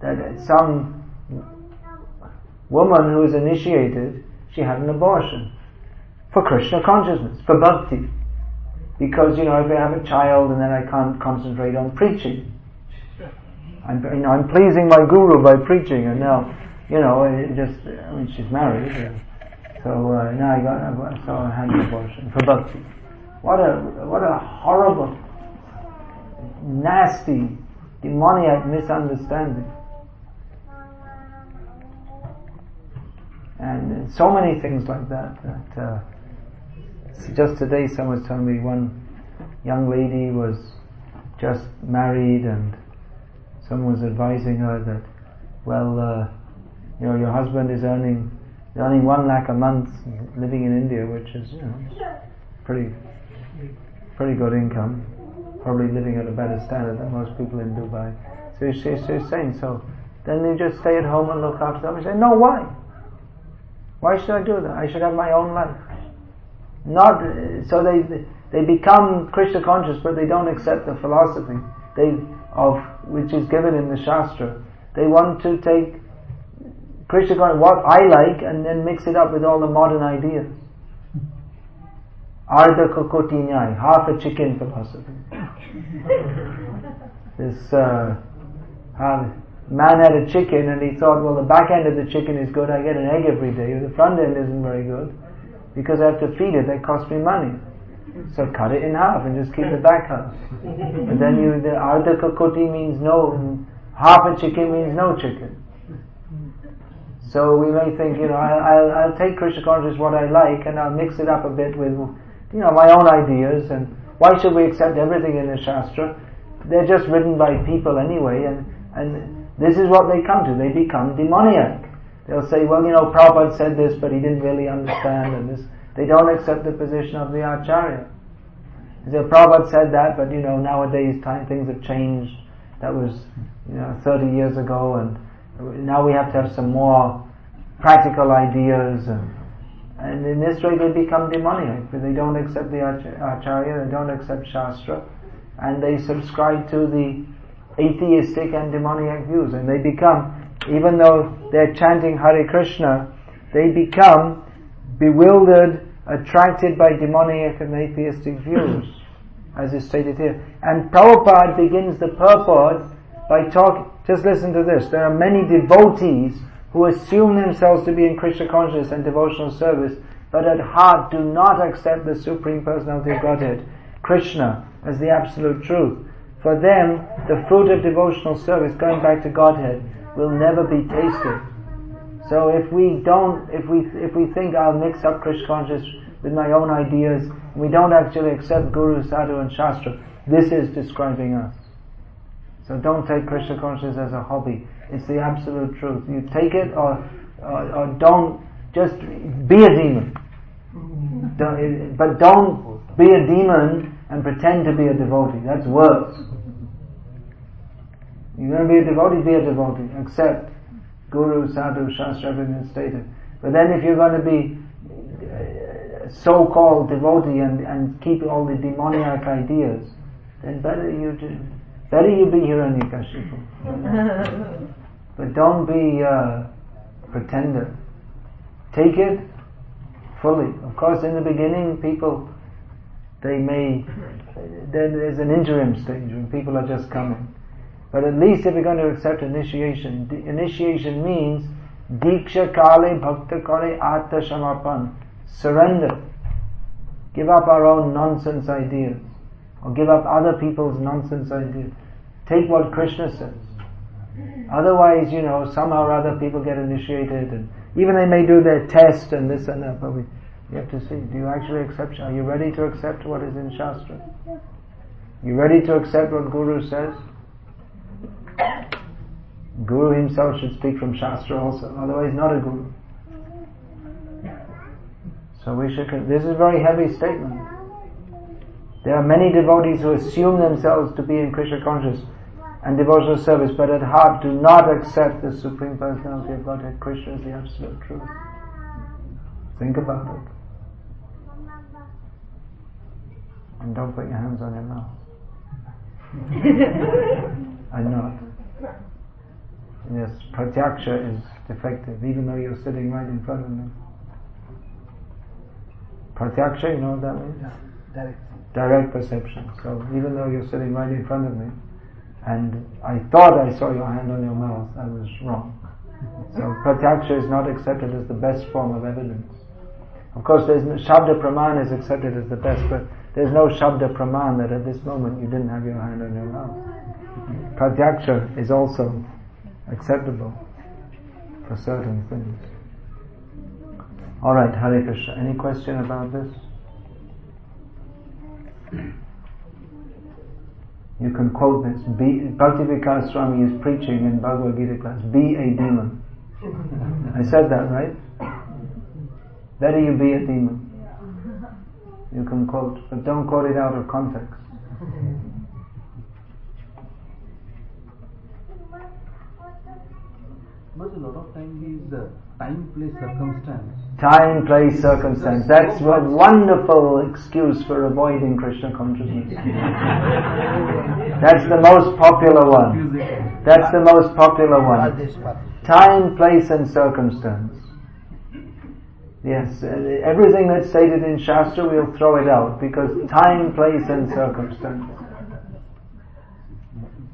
That some woman who is initiated, she had an abortion for Krishna consciousness, for bhakti. because if I have a child and then I can't concentrate on preaching. I'm pleasing my guru by preaching, and now, she's married, so now I had an abortion for bhakti. What a horrible, nasty, demoniac misunderstanding. And so many things like that. Just today someone was telling me one young lady was just married and someone was advising her that, your husband is earning 1 lakh a month living in India, which is, pretty good income, probably living at a better standard than most people in Dubai. So she's saying, so then you just stay at home and look after them. I say, no, why? Why should I do that? I should have my own life. Not so they become Krishna conscious, but they don't accept the philosophy which is given in the Shastra. They want to take Krishna conscious, what I like, and then mix it up with all the modern ideas. Ardha kokoti nyai, half a chicken philosophy. This man had a chicken and he thought, the back end of the chicken is good, I get an egg every day. The front end isn't very good because I have to feed it, that costs me money. So cut it in half and just keep the back half. And then the ardha kokoti means no, half a chicken means no chicken. So we may think, I'll take Krishna consciousness what I like and I'll mix it up a bit with, my own ideas. And why should we accept everything in the Shastra? They're just written by people anyway, and this is what they come to. They become demoniac. They'll say, Prabhupada said this, but he didn't really understand, and this. They don't accept the position of the Acharya. They say, Prabhupada said that, but nowadays things have changed. That was 30 years ago, and now we have to have some more practical ideas, and in this way they become demoniac. They don't accept the Acharya, they don't accept Shastra, and they subscribe to the atheistic and demoniac views, and they become, even though they're chanting Hare Krishna, they become bewildered, attracted by demoniac and atheistic views, as is stated here. And Prabhupada begins the purport by just listen to this, there are many devotees who assume themselves to be in Krishna consciousness and devotional service, but at heart do not accept the Supreme Personality of Godhead, Krishna, as the absolute truth. For them, the fruit of devotional service, going back to Godhead, will never be tasted. So if we think I'll mix up Krishna consciousness with my own ideas, and we don't actually accept Guru, Sadhu and Shastra, this is describing us. So don't take Krishna consciousness as a hobby. It's the absolute truth. You take it or don't, just be a demon. But don't be a demon and pretend to be a devotee. That's worse. You're going to be a devotee, be a devotee. Accept Guru, Sadhu, Shastra, everything is stated. But then if you're going to be so-called devotee and keep all the demoniac ideas, then better you be Hiranyakashipu. But don't be a pretender. Take it fully. Of course, in the beginning, people, there's an interim stage when people are just coming. But at least if you're going to accept initiation, initiation means Diksha Kale Bhakta Kale Atta Shamarpan. Surrender. Give up our own nonsense ideas. Or give up other people's nonsense ideas. Take what Krishna says. Otherwise, somehow or other people get initiated, and even they may do their test and this and that, but you have to see, do you actually accept? Are you ready to accept what is in Shastra? You ready to accept what Guru says? Guru himself should speak from Shastra also, otherwise not a Guru. So this is a very heavy statement. There are many devotees who assume themselves to be in Krishna consciousness and devotional service, but at heart do not accept the Supreme Personality of Godhead. Krishna is the absolute truth. Think about it. And don't put your hands on your mouth. I'm not. Yes, pratyaksha is defective, even though you're sitting right in front of me. Pratyaksha, you know what that means? Direct perception. So even though you're sitting right in front of me, and I thought I saw your hand on your mouth, I was wrong. So pratyaksha is not accepted as the best form of evidence. Of course, there's no, Shabda Praman is accepted as the best, but there's no Shabda Praman that at this moment you didn't have your hand on your mouth. Pratyaksha is also acceptable for certain things. Alright, Hare Krishna. Any question about this? You can quote this. Bhakti Vikas Swami is preaching in Bhagavad Gita class. Be a demon. I said that, right? Better you be a demon. You can quote, but don't quote it out of context. But a lot of time is time, place, circumstance. Time, place, circumstance. That's a wonderful excuse for avoiding Krishna consciousness. That's the most popular one. That's the most popular one. Time, place and circumstance. Yes, everything that's stated in Shastra, we'll throw it out because time, place and circumstance.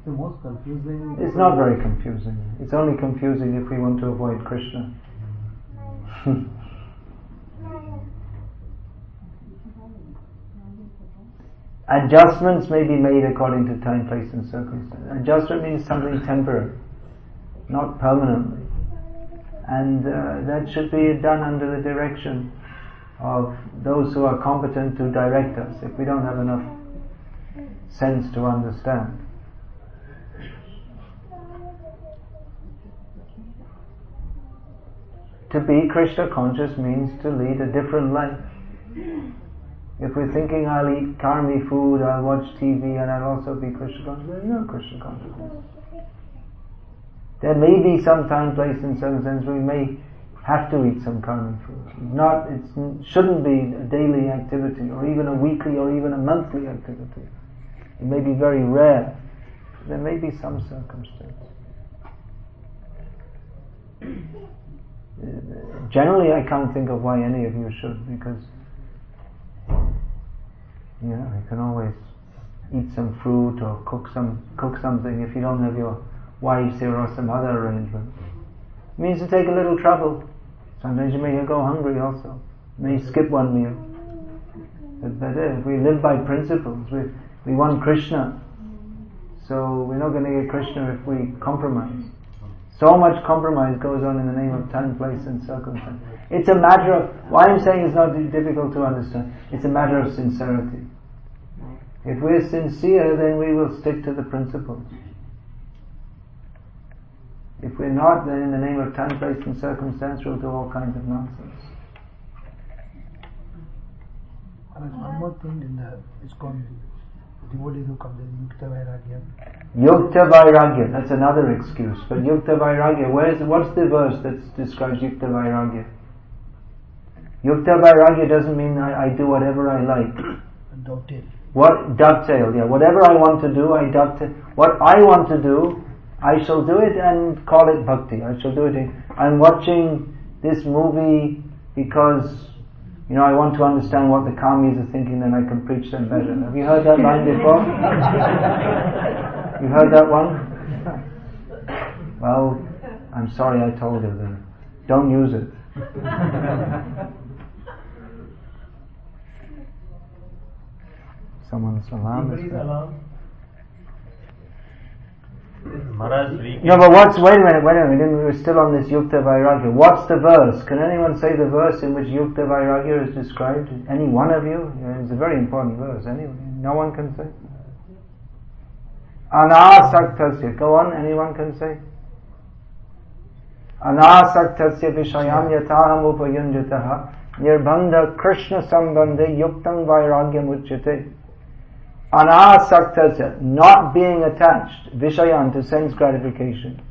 The most confusing. It's not very confusing. It's only confusing if we want to avoid Krishna. Adjustments may be made according to time, place and circumstance. Adjustment means something temporary, not permanently. And that should be done under the direction of those who are competent to direct us if we don't have enough sense to understand. To be Krishna conscious means to lead a different life. If we're thinking I'll eat karmi food, I'll watch TV and I'll also be Krishna conscious, there's no Krishna consciousness. There may be some time, place and circumstance we may have to eat some karmi food. It shouldn't be a daily activity or even a weekly or even a monthly activity. It may be very rare. There may be some circumstance. Generally, I can't think of why any of you should, because you can always eat some fruit or cook something if you don't have your wives here or some other arrangement. It means to take a little trouble. Sometimes you may go hungry also. You may skip one meal. But if we live by principles, we want Krishna. So we're not going to get Krishna if we compromise. So much compromise goes on in the name of time, place and circumstance. It's a matter of, why I'm saying it's not difficult to understand, it's a matter of sincerity. If we're sincere, then we will stick to the principles. If we're not, then in the name of time, place and circumstance, we'll do all kinds of nonsense. One more thing it's called devotees who come in Yukta Vairagya. Yukta Vairagya, that's another excuse. But Yukta Vairagya, what's the verse that describes Yukta Vairagya? Yukta Vairagya doesn't mean I do whatever I like. Dovetail. Dovetail, yeah. Whatever I want to do, I dovetail. What I want to do, I shall do it and call it bhakti. I shall do it. I'm watching this movie because I want to understand what the karmis are thinking, then I can preach them better. Have you heard that line before? You heard that one? Well, I'm sorry I told you then. Don't use it. Someone's alarm is there. No, but wait a minute, we're still on this Yukta Vairagya. What's the verse? Can anyone say the verse in which Yukta Vairagya is described? Any one of you? It's a very important verse, anyway. No one can say? Anasaktasya. Go on, anyone can say? Anasaktasya vishayam yataham upayunjataha nirbandha krishna sambandhe yuktam vairagyam uchyate. Anasaktasya, not being attached, vishayan, to sense gratification.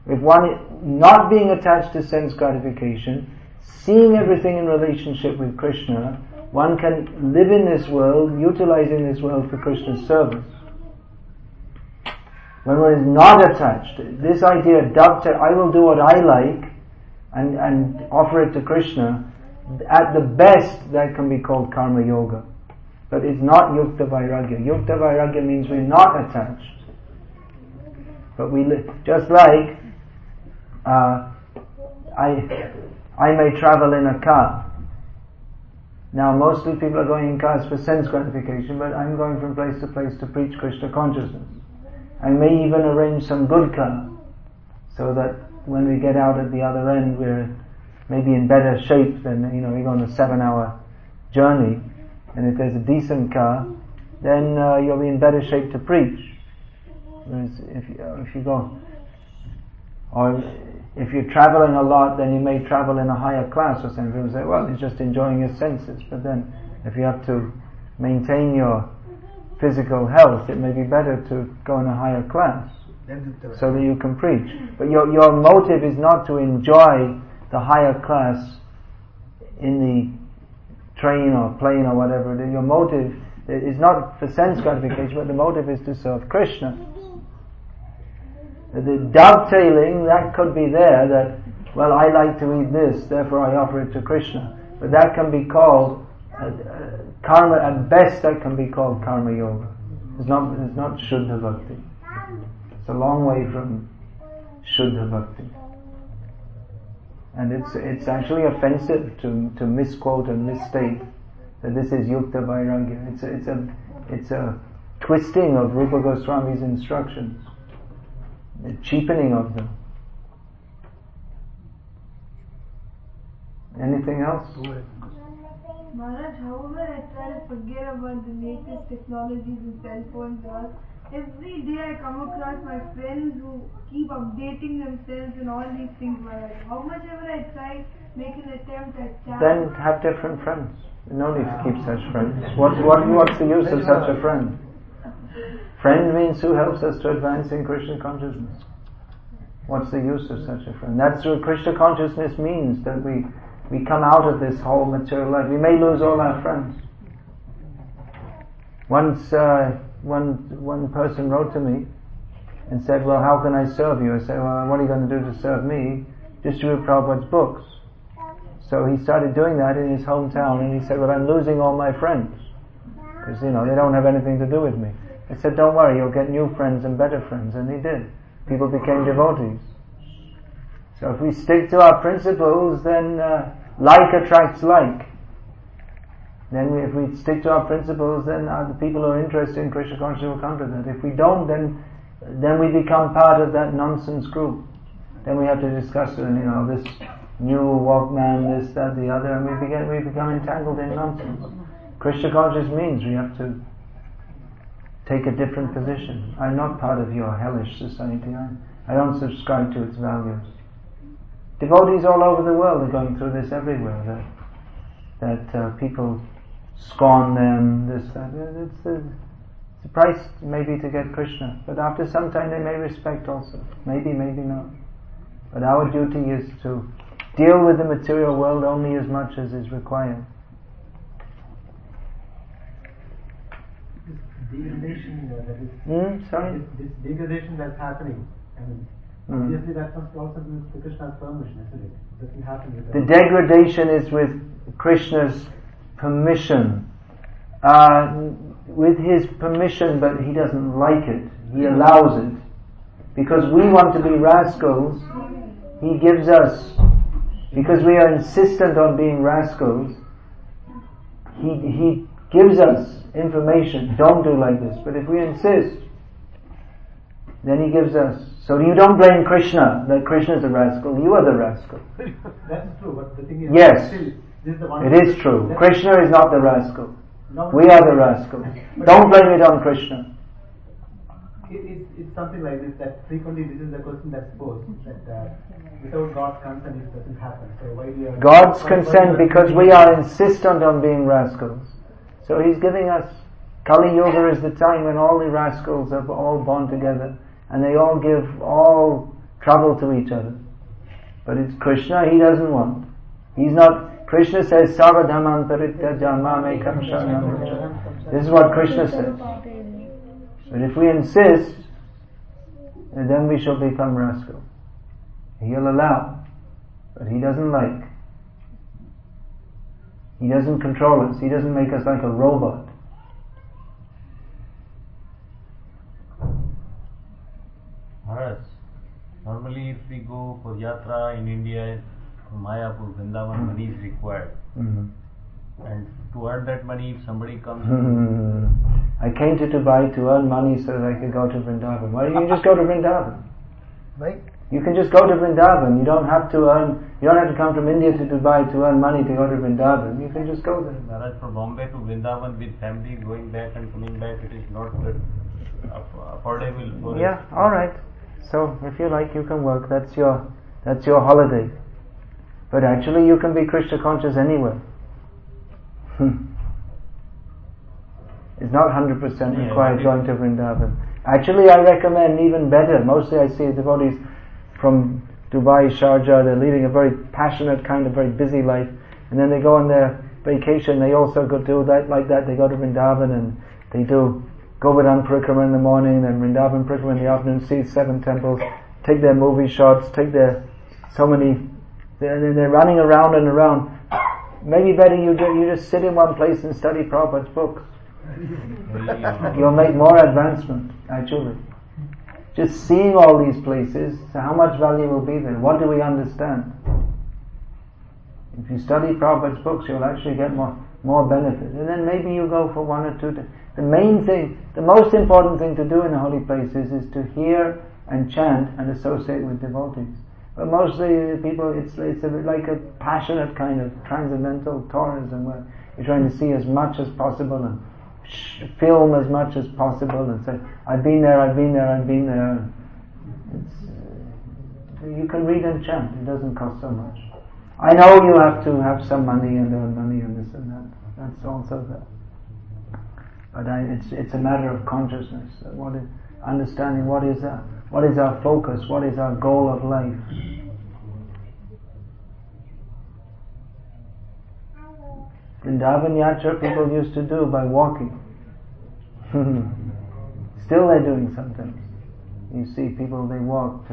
If one not being attached to sense gratification, seeing everything in relationship with Krishna, one can live in this world, utilizing this world for Krishna's service. When one is not attached, this idea, I will do what I like and offer it to Krishna, at the best that can be called karma yoga. but it's not Yukta Vairagya. Yukta Vairagya means we're not attached. But we just like I may travel in a car. Now mostly people are going in cars for sense gratification, but I'm going from place to place to preach Krishna consciousness. I may even arrange some good car, so that when we get out at the other end we're maybe in better shape than, we go on a 7-hour journey, and if there's a decent car, then you'll be in better shape to preach. Whereas if you go, or if you're traveling a lot, then you may travel in a higher class or something. People say, well, he's just enjoying his senses. But then, if you have to maintain your physical health, it may be better to go in a higher class so that you can preach. But your motive is not to enjoy the higher class in the train or plane or whatever. Your motive is not for sense gratification, but the motive is to serve Krishna. The dovetailing, that could be there, that, well, I like to eat this, therefore I offer it to Krishna. But that can be called karma, at best that can be called karma yoga. It's not Shuddha Bhakti. It's a long way from Shuddha Bhakti. And it's actually offensive to misquote and misstate that this is Yukta Vairagya. It's a twisting of Rupa Goswami's instructions. The cheapening of them. Anything else? Maharaj, however I try to forget about the latest technologies and cell phones, every day I come across my friends who keep updating themselves and all these things, Maharaj. How much ever I try, make an attempt at chat. Then have different friends. No need to keep such friends. What's the use of such a friend? Friend means who helps us to advance in Krishna consciousness. What's the use of such a friend? That's what Krishna consciousness means, that we come out of this whole material life. We may lose all our friends. Once one person wrote to me and said, well, how can I serve you? I said, well, what are you going to do to serve me? Distribute Prabhupada's books. So he started doing that in his hometown, and he said, well, I'm losing all my friends, because they don't have anything to do with me. I said, don't worry, you'll get new friends and better friends, and he did. People became devotees. So if we stick to our principles, then like attracts like. Then if we stick to our principles, then the people who are interested in Krishna consciousness will come to that. If we don't, then we become part of that nonsense group. Then we have to discuss this new Walkman, this, that, the other, and we become entangled in nonsense. Krishna consciousness means we have to take a different position. I'm not part of your hellish society. I don't subscribe to its values. Devotees all over the world are going through this everywhere. That people scorn them, this, that. It's the price maybe to get Krishna. But after some time they may respect also. Maybe, maybe not. But our duty is to deal with the material world only as much as is required. Degradation this degradation that's happening, obviously that must also be with Krishna's permission, isn't it? It doesn't happen with the degradation is with Krishna's permission, with his permission, but he doesn't like it. He allows it because we want to be rascals. He gives us, because we are insistent on being rascals, he gives us information, don't do like this. But if we insist, then he gives us. So you don't blame Krishna, that Krishna is a rascal, you are the rascal. That's true, but the thing is, yes, still, this is the one it is true. Krishna is not the rascal. We are the rascals. Don't blame it on Krishna. It's something like this, that frequently this is the question that's posed, that without God's consent it doesn't happen. So why we are God's consent, because we are insistent on being rascals. So he's giving us, Kali Yuga is the time when all the rascals are all born together and they all give all trouble to each other. But it's Krishna he doesn't want. He's not, Krishna says, Sarvadhaman Parityaja Mamekam Sharanam Vraja. This is what Krishna says. But if we insist, then we shall become rascals. He'll allow, but he doesn't like. He doesn't control us. He doesn't make us like a robot. Normally, if we go for yatra in India, Mayapur, Vrindavan, money is required. And to earn that money, if somebody comes... I came to Dubai to earn money so that I could go to Vrindavan. Why don't you just go to Vrindavan? Right? You can just go to Vrindavan. You don't have to come from India to Dubai to earn money to go to Vrindavan. You can just go there. Whereas from Bombay to Vrindavan with family going back and coming back, it is not affordable for Yeah, alright. So if you like, you can work. That's your holiday. But actually you can be Krishna conscious anywhere. It's not 100% required going to Vrindavan. Actually, I recommend even better. Mostly I see devotees from Dubai, Sharjah, they're leading a very passionate kind of very busy life, and then they go on their vacation, they also go do that like that, they go to Vrindavan and they do Govardhan Parikrama in the morning, then Vrindavan Parikrama in the afternoon, see 7 temples, take their movie shots, take their they're running around and around. Maybe better you just sit in one place and study Prabhupada's books. You'll make more advancement, actually. Just seeing all these places, so how much value will be there? What do we understand? If you study Prabhupada's books, you'll actually get more benefit. And then maybe you go for 1 or 2 days. The main thing, the most important thing to do in the holy places is to hear and chant and associate with devotees. But mostly people, it's like a passionate kind of transcendental tourism where you're trying to see as much as possible and film as much as possible and say, I've been there. You can read and chant, it doesn't cost so much. I know you have to have some money and earn money and this and that, that's also there. But it's a matter of consciousness, understanding what is our focus, what is our goal of life. Vrindavan Yatra people used to do by walking. Still they're doing sometimes. You see people, they walk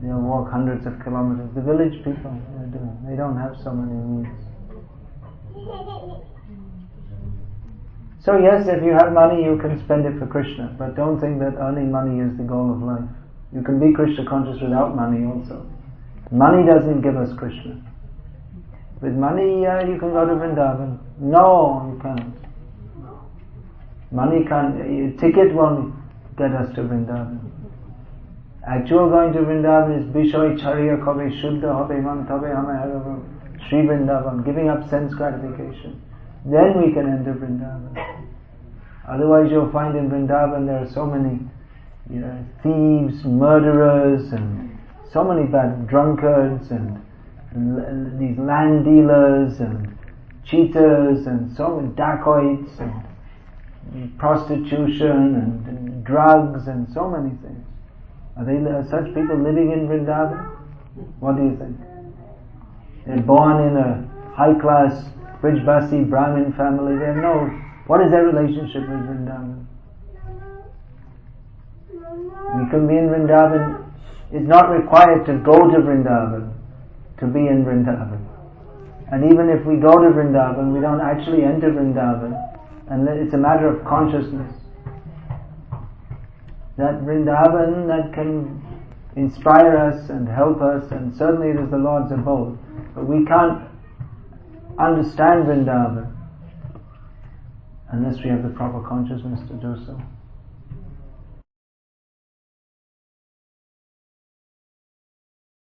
they'll walk hundreds of kilometers. The village people, they don't have so many means. So yes, if you have money you can spend it for Krishna, but don't think that earning money is the goal of life. You can be Krishna conscious without money also. Money doesn't give us Krishna. With money, you can go to Vrindavan. No, you can't. Money can't. Ticket won't get us to Vrindavan. Actual going to Vrindavan is Bishoy Charya Kabe Shuddha Habe Man Tabe Hame Haravam Sri Vrindavan, giving up sense gratification. Then we can enter Vrindavan. Otherwise you'll find in Vrindavan there are so many thieves, murderers, and so many bad drunkards, and these land dealers and cheaters and so many dacoits and prostitution and drugs and so many things. Are such people living in Vrindavan? What do you think? They're born in a high-class Brijbasi Brahmin family. They know what is their relationship with Vrindavan. You can be in Vrindavan. It's not required to go to Vrindavan to be in Vrindavan. And even if we go to Vrindavan, we don't actually enter Vrindavan, and it's a matter of consciousness. That Vrindavan that can inspire us and help us, and certainly it is the Lord's abode. But we can't understand Vrindavan unless we have the proper consciousness to do so.